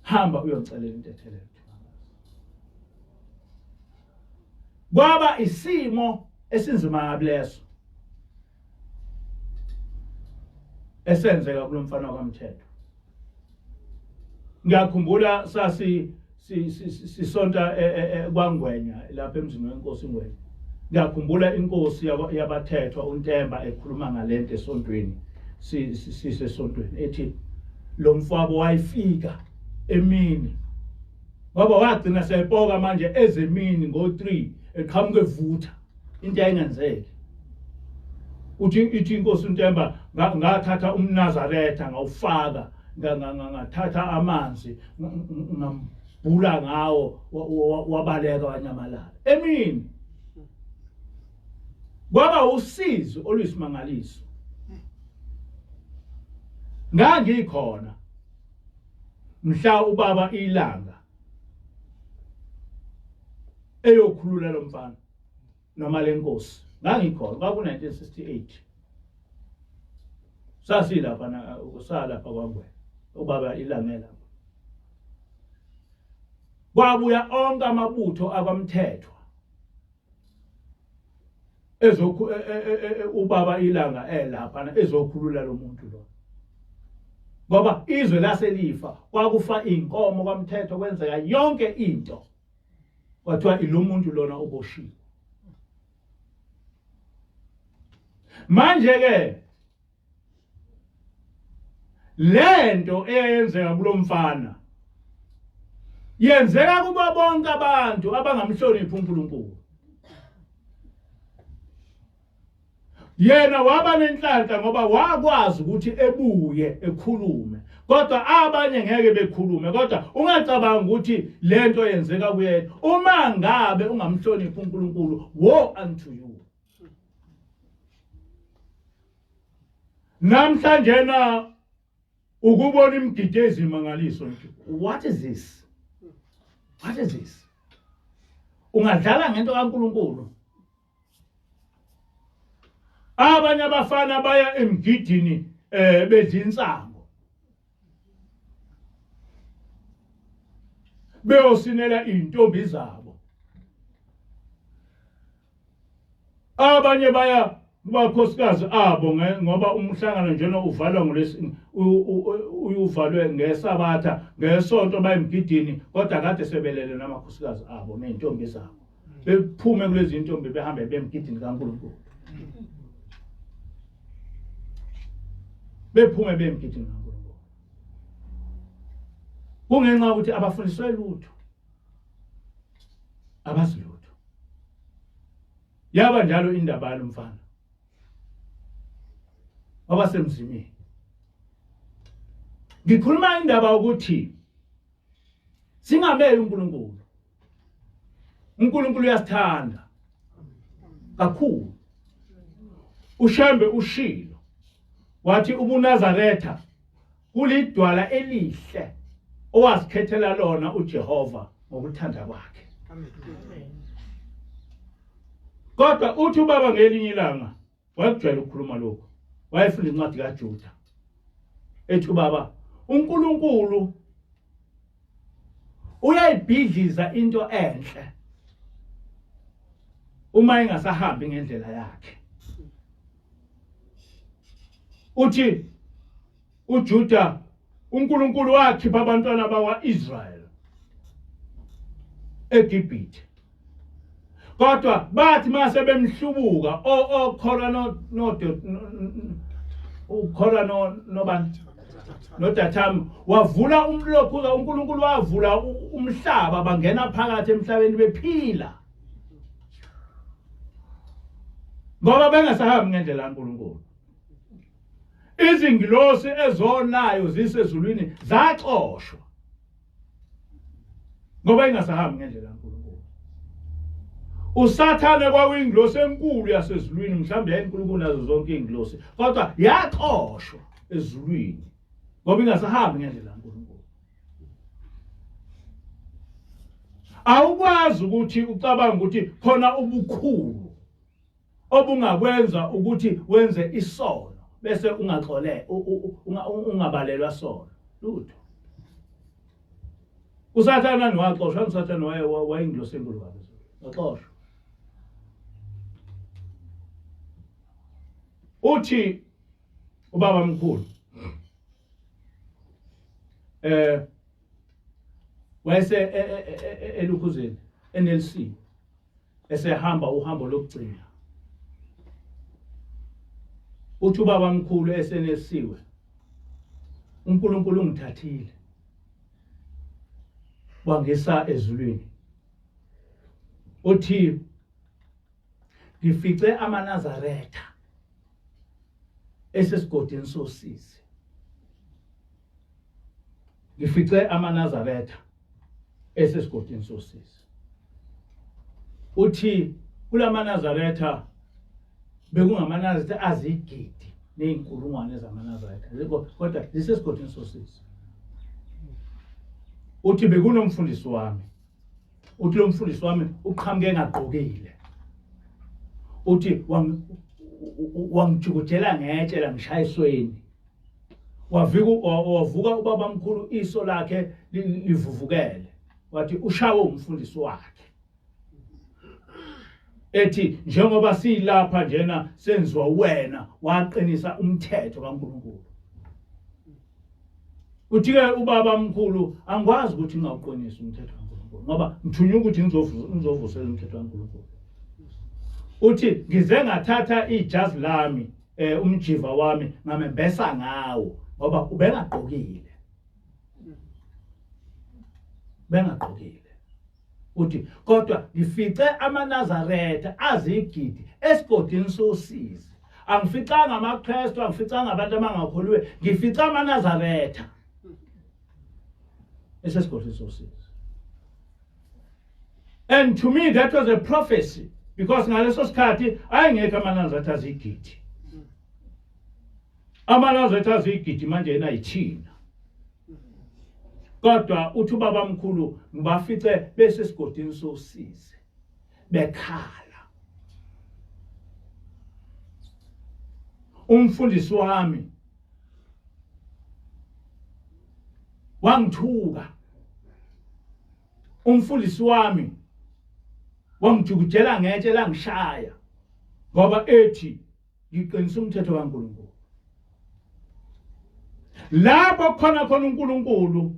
hamba uyomcelela intethelelo kwaba isimo esinzima kabileso esenzeka kulo mfana kaMthetho ngiyakhumbula sisonta kwaNgwenya lapha emzini wenkosi Ngwenya ngiyakhumbula inkosi yabathethwa uNtemba ekhuluma ngalento esontweni sisesontweni ethi lo mfabo wayifika emini ngoba wagcina seyipoka manje ezemini ngo3 eqhamuke vutha into ayingenzeki uthi inkosi uNtemba ngathatha umNazaretha ngawufaka ngathatha amanzi ngambula ngawo wabaleka wanyamalala emini kwaba usizi oluyisimangaliso ngangikhona mhla ubaba ilanga eyokhulula lo mfana noma lenkosi ngangikhona kwaku1968 sasilapha usalapha kwaNgwenya ubaba ilangela kwabuya onke amabutho akwamthethwa ubaba ilanga lapha ezokhulula lo muntu lo ngoba izwe laselifa kwakufa inkomo kwamthethwa kwenzeka yonke into kwathiwa ilo muntu lona uboshiwe manje ke lento eyenzeka kulo mfana yenzeka kuba bonke abantu abangamhloniphi uNkulunkulu yena waba nenhlanhla ngoba wakwazi ukuthi ebuye ekhulume kodwa abanye ngeke bekhulume kodwa ungacabanga ukuthi lento yenzeka kuyena uma ngabe ungamhloniphi uNkulunkulu woe unto you namhlanje na ukubona imgidezi imangaliso what is this ungadlala ngento kaNkulunkulu. Abanye abafana baya emgidini bedla insango. Beyosinela intombi zabo. Abanye baya kubakhosikazi abo ngoba umhlangano njena uvalwa uvalwe ngeSabatha ngesonto bayemgidini kodwa kade sebelele namakhosikazi abo nentombi zabo. Bephume kulezi intombi behambe bemgidini kaNkulunkulu. Bephume bemgidini kaNkulunkulu. Kungenxa ukuthi abafundiswe lutho. Abazi lutho. Yaba njalo indaba yomfana. Wabasemzimini. Ngikhuluma indaba ukuthi singameli uNkulunkulu. uNkulunkulu uyasithanda kakhulu. Ushembe ushilo wathi ubuNazaretha kulidwala elihle owazikhethela lona uJehova ngokuthanda kwakhe. Amen. Kodwa uthi ubaba ngelinye ilanga wayekujwayela ukukhuluma lokho. Wayefunda incwadi kaJuda. Ethi ubaba uNkulunkulu uyayibhidliza into enhle uma engasahambi ngendlela yakhe. Uthi uJuda uNkulunkulu wakhipha abantwana bakwaIsrael eGibhithe. Kodwa bathi mase bemhlubuka ukhola nobani noDatham wavula umlokuza uNkulunkulu wavula umhlaba bangena phakathi emhlabeni bephila. Ngoba bengasahambi ngendlela kaNkulunkulu. Izingilosi ezonayo zisezulwini zaxoshwa. Ngoba ingasahambi ngendlela kaNkulunkulu. Usathane kwakuyingilosi enkulu yasezulwini mhlawumbe yayinkulunkulu nazo zonke izingilosi kodwa yaxoshwa ezulwini ngoba ingasahambi ngendlela kaNkulunkulu. Awukwazi ukuthi ucabanga ukuthi khona ubukhulu obungakwenza ukuthi wenze isono bese ungaxole ungabalelwa sono lutho. Usathane waxoshwa usathane wayingilosi enkulu kabi waxoshwa. Uthi ubaba mkhulu wayese eLukuzeni NLC esehamba uhambo lokugcina. Uthi ubaba mkhulu esenesiwe uNkulunkulu ungithathile wangisa ezulwini. Uthi ngifice amaNazaretha Sesigodini Sosizi. Ngifice amaNazaretha Sesigodini Sosizi. Uthi kulamaNazaretha bekungamanazaretha azigidi neinkulungwane zamaNazaretha. Kodwa lisesigodini Sosizi. Uthi bekunomfundisi wami. Uthi lo mfundisi wami uqhamuke engagqokile. Uthi wangijukutela ngetshe la ngishayisweni. Wavuka ubaba mkhulu iso lakhe livuvukele. Wathi ushawe umfundisi wakhe. Ethi njengoba silapha njena senziwa wena waqinisa umthetho kaNkulunkulu. Uthi-ke ubaba mkhulu angikwazi ukuthi ngawuqinisa umthetho kaNkulunkulu ngoba ngithunywa ukuthi ngizovusela umthetho kaNkulunkulu. Uthi ngize ngathatha ijazi lami umjiva wami ngamembesa ngawo ngoba ubengagqokile. Bengagqokile. Uthi kodwa ngifice amaNazaretha azigidi esigodini Sosizi. Angificanga amaKristu, angificanga abantu abangakholwe, ngifica amaNazaretha esigodini Sosizi. And to me that was a prophecy because ngaleso sikhathi ayengekho amaNazaretha azigidi. AmaNazaretha azigidi manje yena yithina. Kodwa uthi ubaba mkhulu ngibafice bese esigodini Sosizi. bekhala. Umfundisi wami wangithuka. Umfundisi wami wangijukujela ngetshe langishaya ngoba ethi ngiqinisa umthetho kaNkulunkulu. Lapho khona uNkulunkulu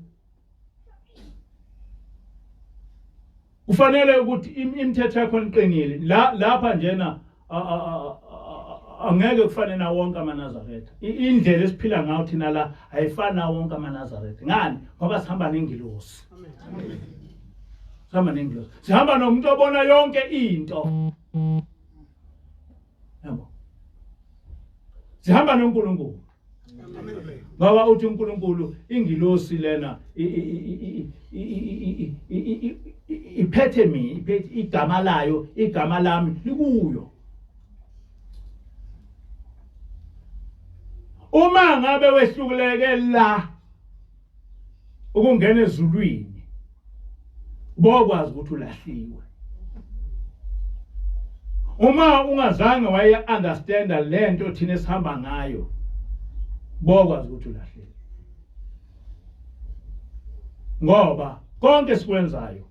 ufanele ukuthi imithetho yakho iqinile. Lapha njena angeke kufane na wonke amaNazaretha. Indlela esiphila ngayo thina la ayifani na wonke amaNazaretha. Ngani? Ngoba sihamba nengilosi. Amen. Sihamba nengilosi. Sihamba nomuntu obona yonke into. Yabo. Sihamba noNkulunkulu. Amen. Ngoba uthi uNkulunkulu ingilosi lena iphethe mina, iphethe igama layo, igama lami likuyo. Uma ngabe wehluleke la ukungena ezulwini bokwazi ukuthi ulahliwe. Uma ungazange waye understand lento thina esihamba ngayo bokwazi ukuthi ulahliwe. Ngoba konke sikwenzayo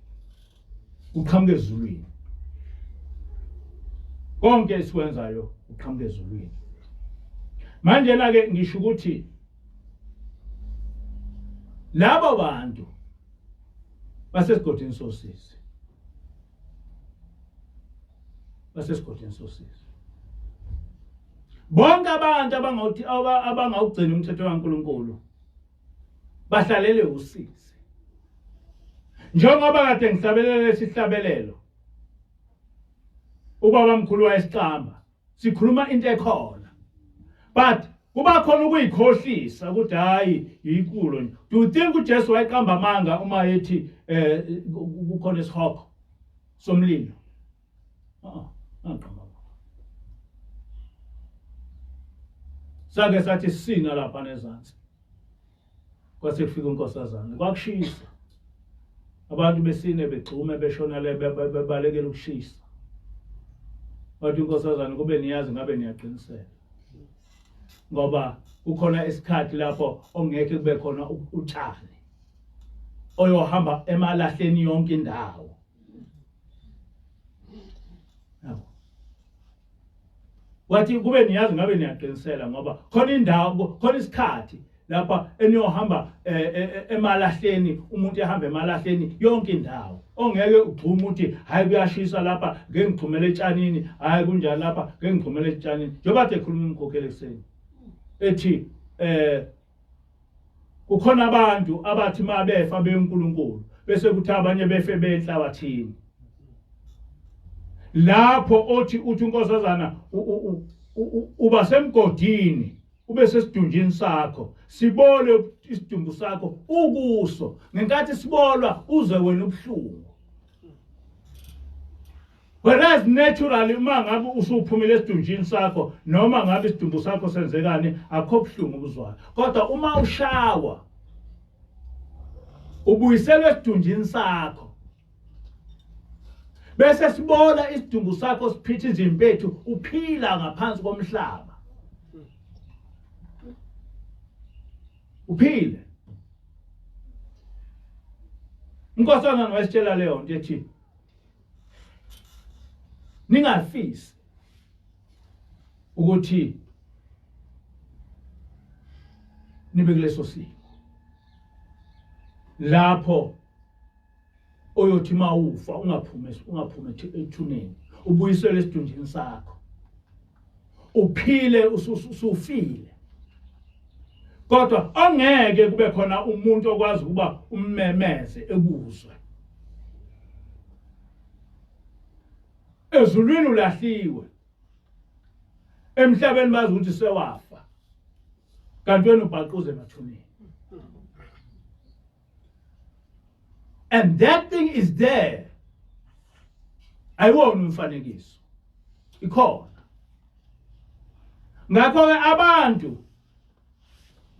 uqhamuke ezulwini. Konke esikwenzayo uqhamuke ezulwini. Manje na ke ngisho ukuthi labo bantu basesigodini Sosizi. Basesigodini Sosizi. Bonke abantu abangawugcina umthetho kaNkulunkulu bahlalele usizi. Njengoba kade ngihlabelele lesihlabelelo. Ubaba mkhulu wayesiqamba. Sikhuluma into ekhona. But kuba khona ukuyikhohlisa ukuthi hayi yikulo. Do you think uJesu wayeqamba amanga uma ethi kukhona isihoko somlilo? Angqamba. Sake sathi sina lapha nezansi. Kwase kufika unkosazana. Kwakushisa. Abantu besine begcume beshona le bebalekela ukushisa. Bathi unkosazana kube niyazi ngabe niyaqinisela. Ngoba ukhona isikhathi lapho ongeke kube khona utshani oyohamba emalahleni yonke indawo. Yabo. Wathi kube niyazi ngabe niyaqinisela ngoba khona indawo khona isikhathi lapha eniyohamba emalahleni umuntu ehamba emalahleni yonke indawo. Ongeke ugcuma uthi hayi kuyashisa lapha ngeke ngixhumele etshanini, hayi kunjani lapha ngeke ngixhumele etshanini. Njengoba ekhuluma umkhokheli ekseni ethi kukhona abantu abathi mabefa beNkulunkulu bese kuthi abanye befe benhlabathini. Lapho uthi unkosazana uba semgodini ube sesidunjini sakho sibole isidumbu sakho ukuso ngenkathi sibolwa uze wena ubhlungu. Whereas naturally uma ngabe usuphumile esidunjini sakho noma ngabe isidumbu sakho senzekani akho ubhlungu obuzwayo. Kodwa uma ushawa ubuyiselwe esidunjini sakho bese sibola isidumbu sakho siphitha izimpethu uphila ngaphansi komhlaba. Uphile. Unkosazana wayesitshela leyo nto ethi ningafisi ukuthi nibe kuleso simo lapho oyothi mawufa ungaphume ethuneni ubuyisele esidunjini sakho uphile usufile. Kodwa ongeke kube khona umuntu okwazi ukuba ummemeze ekuzwe. Ezulwini ulahliwe. Emhlabeni bazi ukuthi sewafa. Kanti wena ubhaquze emathuneni. And that thing is there. Ayiwona umfanekiso. Ikhona. Ngakho ke abantu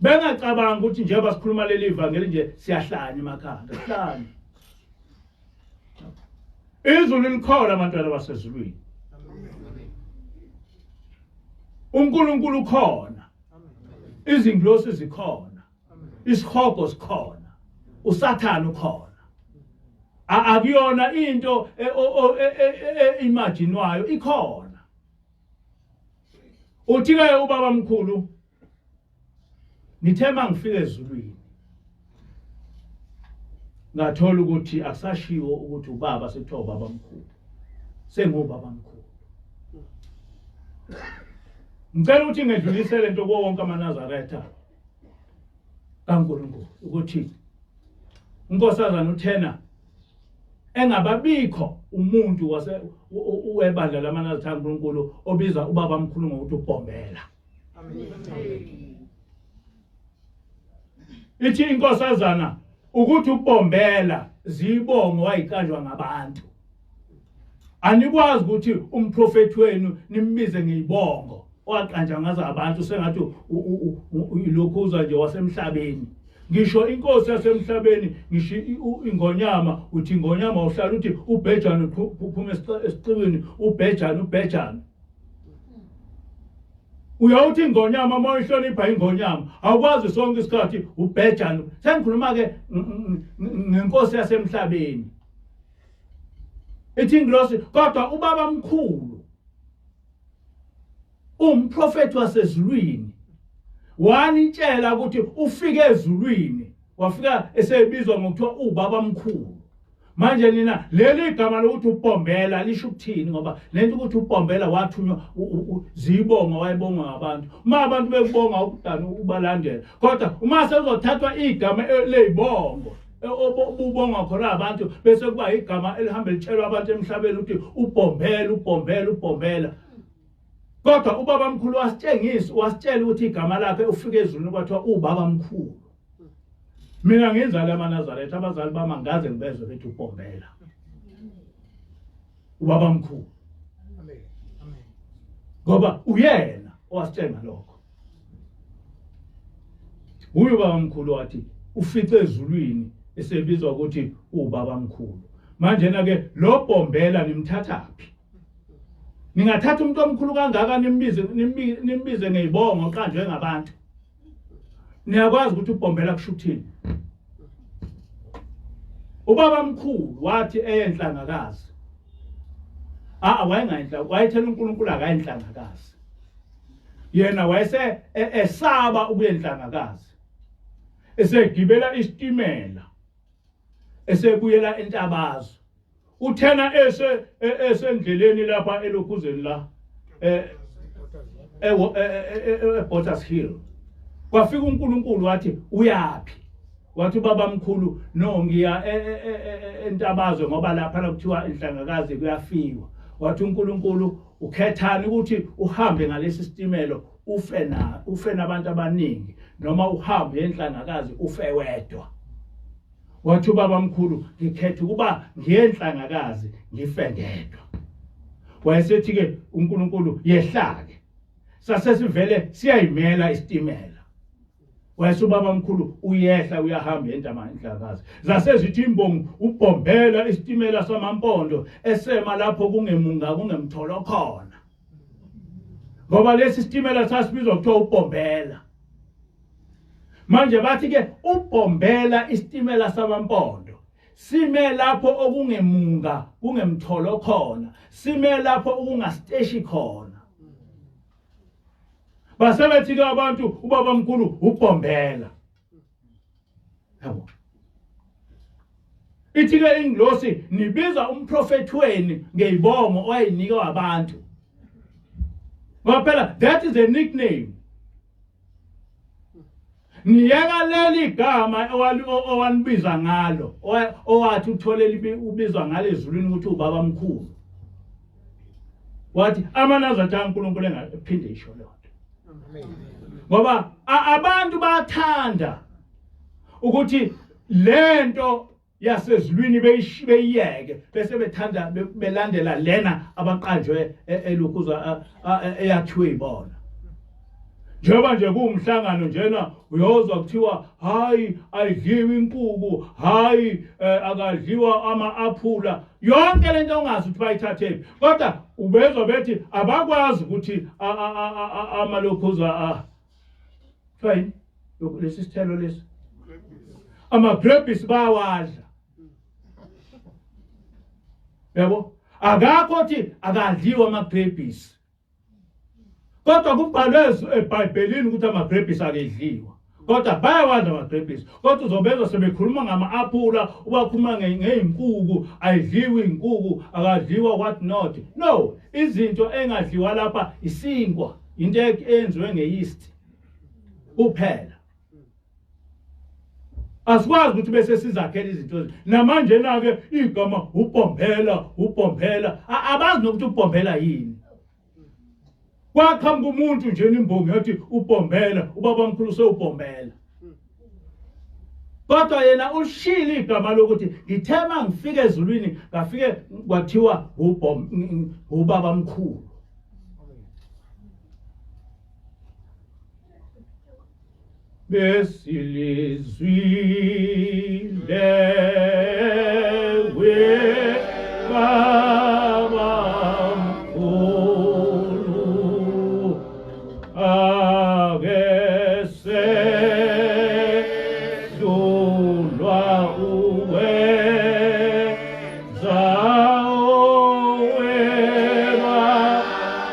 bengacabanga ukuthi njengoba sikhuluma leli ivangeli nje siyahlanya emakhanda. Sihlanya. izulu likhona abantwana basezulwini uNkulunkulu ukhona izingilosi zikhona isihogo sikhona usathana ukhona akuyona into imaginawayo ikhona uthi ke ubaba mkhulu ngithema ngifike ezulwini ngathola ukuthi akusashiwo ukuthi ubaba sekuthiwa ubaba mkhulu sengubaba mkhulu ngicela ukuthi ngedlulisele into kuwo wonke amaNazaretha kaNkulunkulu ukuthi unkosazana uThena engababikho umuntu webandla lamaNazaretha kaNkulunkulu obiza ubaba mkhulu ngokuthi ubhombela. Amen. Ithi inkosazana ukuthi ubhombela zibongo wayikanjwa ngabantu. Anikwazi ukuthi umprofeti wenu nimbize ngeyibongo oqanja ngaza abantu sengathi Lokuza nje wasemhlabeni. Ngisho inkosi yasemhlabeni ngisho ingonyama uthi ingonyama uhlala uthi ubhejana uphuma esicibini ubhejana. Uyawuthi ingonyama mayihlonipha ingonyama awukwazi sonke isikhathi ubhejana. Sengikhuluma ke ngenkosi yasemhlabeni. Ithi ingilosi kodwa ubaba mkhulu umprofeti wasezulwini wanitshela ukuthi ufike ezulwini wafika esebizwa ngokuthiwa ubaba mkhulu. Manje nina leli gama lokuthi ubhombela lisho ukuthini ngoba lento ukuthi ubhombela wathunywa zibonga wayibonga ngabantu uma abantu bekubonga ukudana ubalandela kodwa uma sezothathwa igama lezibongo ubonga khona abantu bese kuba igama elihamba litshelwa abantu emhlabeni ukuthi ubhombela. Kodwa ubaba mkhulu wasitshela ukuthi igama lakhe ufike ezulwini kwathiwa ubaba mkhulu. Mina ngenzala amaNazaretha abazali bami angaze ngibezwe bethi ubhombela. Ubaba mkhulu. Amen. Ngoba uyena owasitshela lokho. Uyo ubaba mkhulu wathi ufice ezulwini esebizwa ukuthi ubaba mkhulu. Manje na ke lo bhombela nimthathaphi? Ningathatha umuntu omkhulu kangaka nimbize ngeyibongo oqanjwe ngabantu. Niyakwazi ukuthi ubhombela kusho ukuthini? Ubaba mkhulu wathi eyenhlangakazi. Wayethela uNkulunkulu akayenhlangakazi. Yena wayese esaba ukuyenhlangakazi. Esegibela isitimela. Esebuyela entabazo. Uthena esendleleni lapha elokuzeni la Bottas Hill. Kwafika uNkulunkulu wathi uyapi? Wathi baba mkhulu no ngiya entabazo ngoba lapha kuthiwa inhlangakazi kuyafiwa. Wathi uNkulunkulu ukhethani ukuthi uhambe ngalesi sitimelo ufe nabantu abaningi noma uhambe enhlangakazi ufe wedwa. Wathi ubaba mkhulu ngikhetha ukuba ngiyenhlangakazi ngife ngedwa. Wayesethi ke uNkulunkulu yehlake. Sasesivele siyayimela isitimela. Wayese ubaba mkhulu uyehla uyahamba enhlangakazi. Zasezithi imbongi ubhombela isitimela samampondo esema lapho kungemunga kungemtholo khona. Ngoba lesi sitimela sasibizwa kuthiwa ubhombela. Manje bathi ke ubhombela isitimela samampondo sime lapho okungemunga kungemtholo khona sime lapho okungasteshi khona. Basebethi ke abantu ubaba mkhulu ubhombela. Yabo. Ithi ke ingilosi nibiza umprofeti wenu ngeyibongo owayinika abantu. Ngoba phela that is a nickname. Niyeka leli gama owanibiza ngalo owathi uthole ubizwa ngale ezulwini ukuthi ubaba mkhulu. Wathi amaNazaretha kaNkulunkulu engaphinde isho lonto. Ngoba abantu bathanda ukuthi lento yasezulwini beyiyeke bese bethanda belandela lena abaqanjwe elokuza eyathiwe ibona. Njengoba nje kuumhlangano njena uyozwa kuthiwa hayi ayidliwa inkukhu hayi akadliwa ama-aphula yonke lento ongazi ukuthi bayithathephi kodwa ubezwa bethi abakwazi ukuthi amalokhuza fine lesi sithelo lesi ama-grapes bayawadla yabo akakho ukuthi akadliwa ama-grapes kodwa kubhalwe eBhayibhelini ukuthi ama-grapes akedliwa kodwa bayawadla ama-grapes kodwa uzobezwa sebekhuluma ngama-aphula ubakhuluma ngey'nkuku ayidliwi iy'nkuku akadliwa what not no izinto engadliwa lapha isinkwa into eyenziwe nge-yeast kuphela asikwazi ukuthi bese sizakhela izinto namanje na-ke igama upomphela abazi nokuthi upomphela yini kwaqhamuka umuntu nje imbongi yathi upomphela ubaba omkhulu sewupomphela kodwa yena ushilo igama lokuthi ngithema ngifike ezulwini ngafike kwathiwa ubaba omkhulu besilizwile baba mkhulu akesedlulwa uweza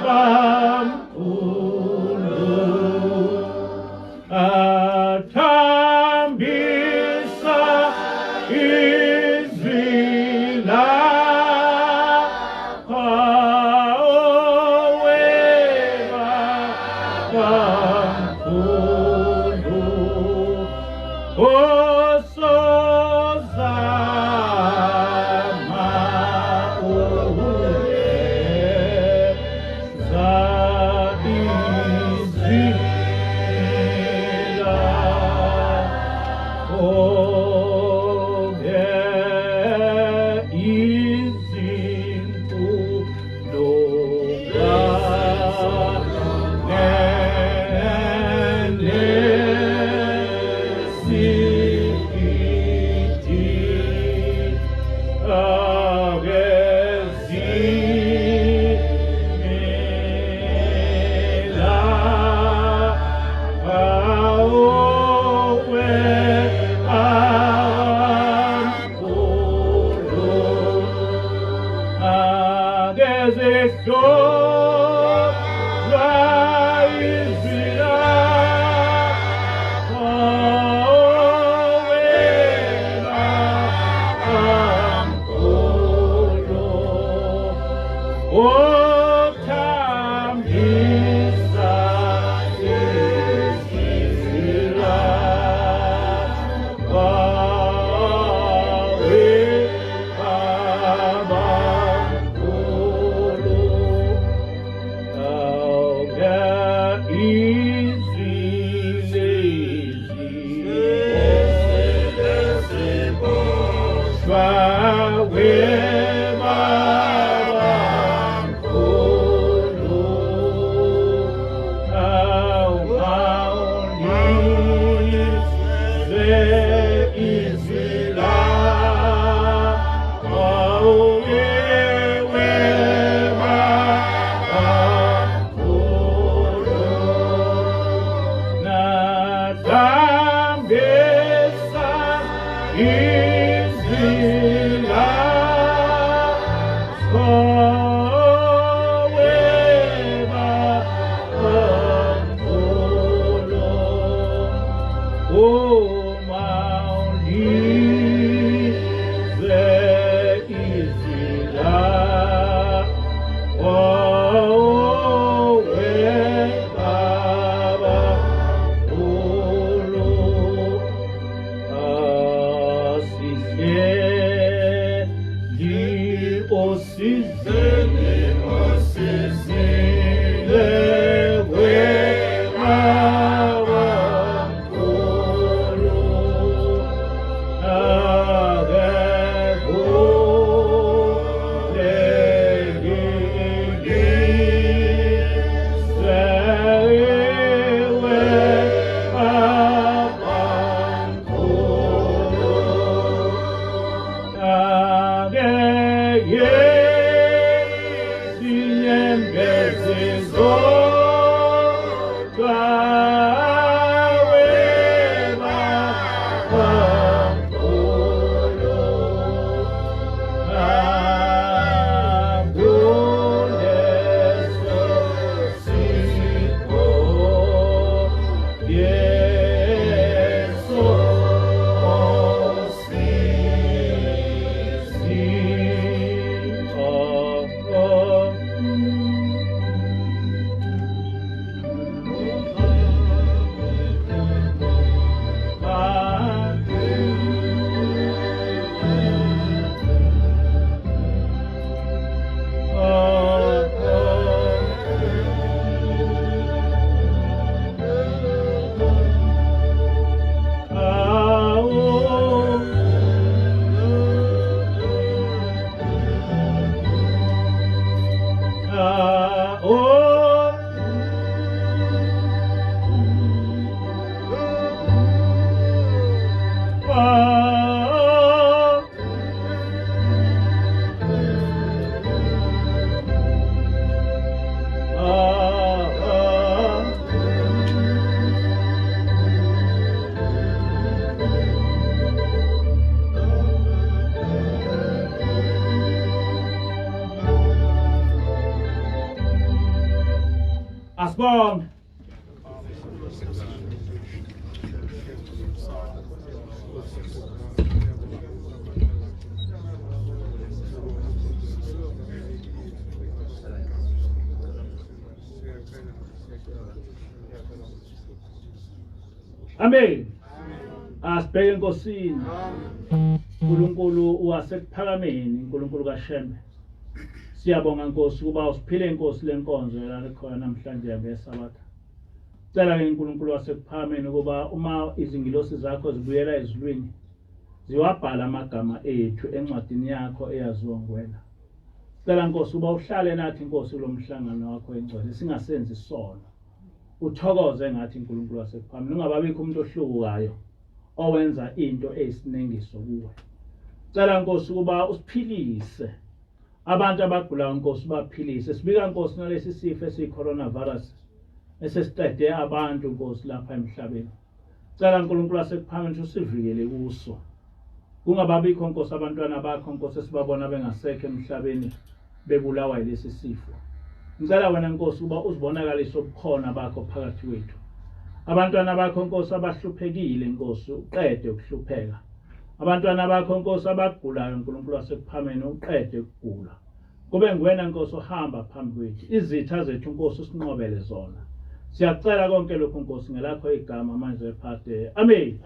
baba mkhulu athambisa izila Asibonge. Amen. Asibheke enkosini. uNkulunkulu wasekuphakameni, uNkulunkulu kaShembe. Siyabonga Nkosi kuba usiphile Nkosi lenkonzo lalikhona namhlanje ngeSabatha. Cela ke uNkulunkulu wasekuphakameni kuba uma izingilosi zakho zibuyela ezulwini ziwabhala amagama ethu encwadini yakho eyaziwa nguwena. Cela Nkosi uba uhlale nathi Nkosi kulomhlangano wakho engcwele singasenzi isono. Uthokoze ngathi uNkulunkulu wasekuphakameni ungababikho umuntu ohlukayo owenza into eyisinengiso kuwe. Cela Nkosi kuba usiphilise abantu abagulayo Nkosi baphilise. Sibika Nkosi nalesi sifo esiyi-coronavirus esesiqede abantu Nkosi lapha emhlabeni. Cela uNkulunkulu wasekuphakameni usivikele kuso. Kungababikho Nkosi abantwana bakho Nkosi esibabona bengasekho emhlabeni bebulawa yilesi sifo. Ngicela wena Nkosi kuba uzibonakalise ubukhona bakho phakathi kwethu. Abantwana bakho Nkosi abahluphekile Nkosi uqede ukuhlupheka. Abantwana bakho Nkosi abagulayo uNkulunkulu wasekuphakameni uqede ukugula. Kube nguwena Nkosi ohamba phambi kwethu. Izitha zethu Nkosi usinqobele zona. Siyacela konke lokho Nkosi ngelakho igama manje phakade. Amen.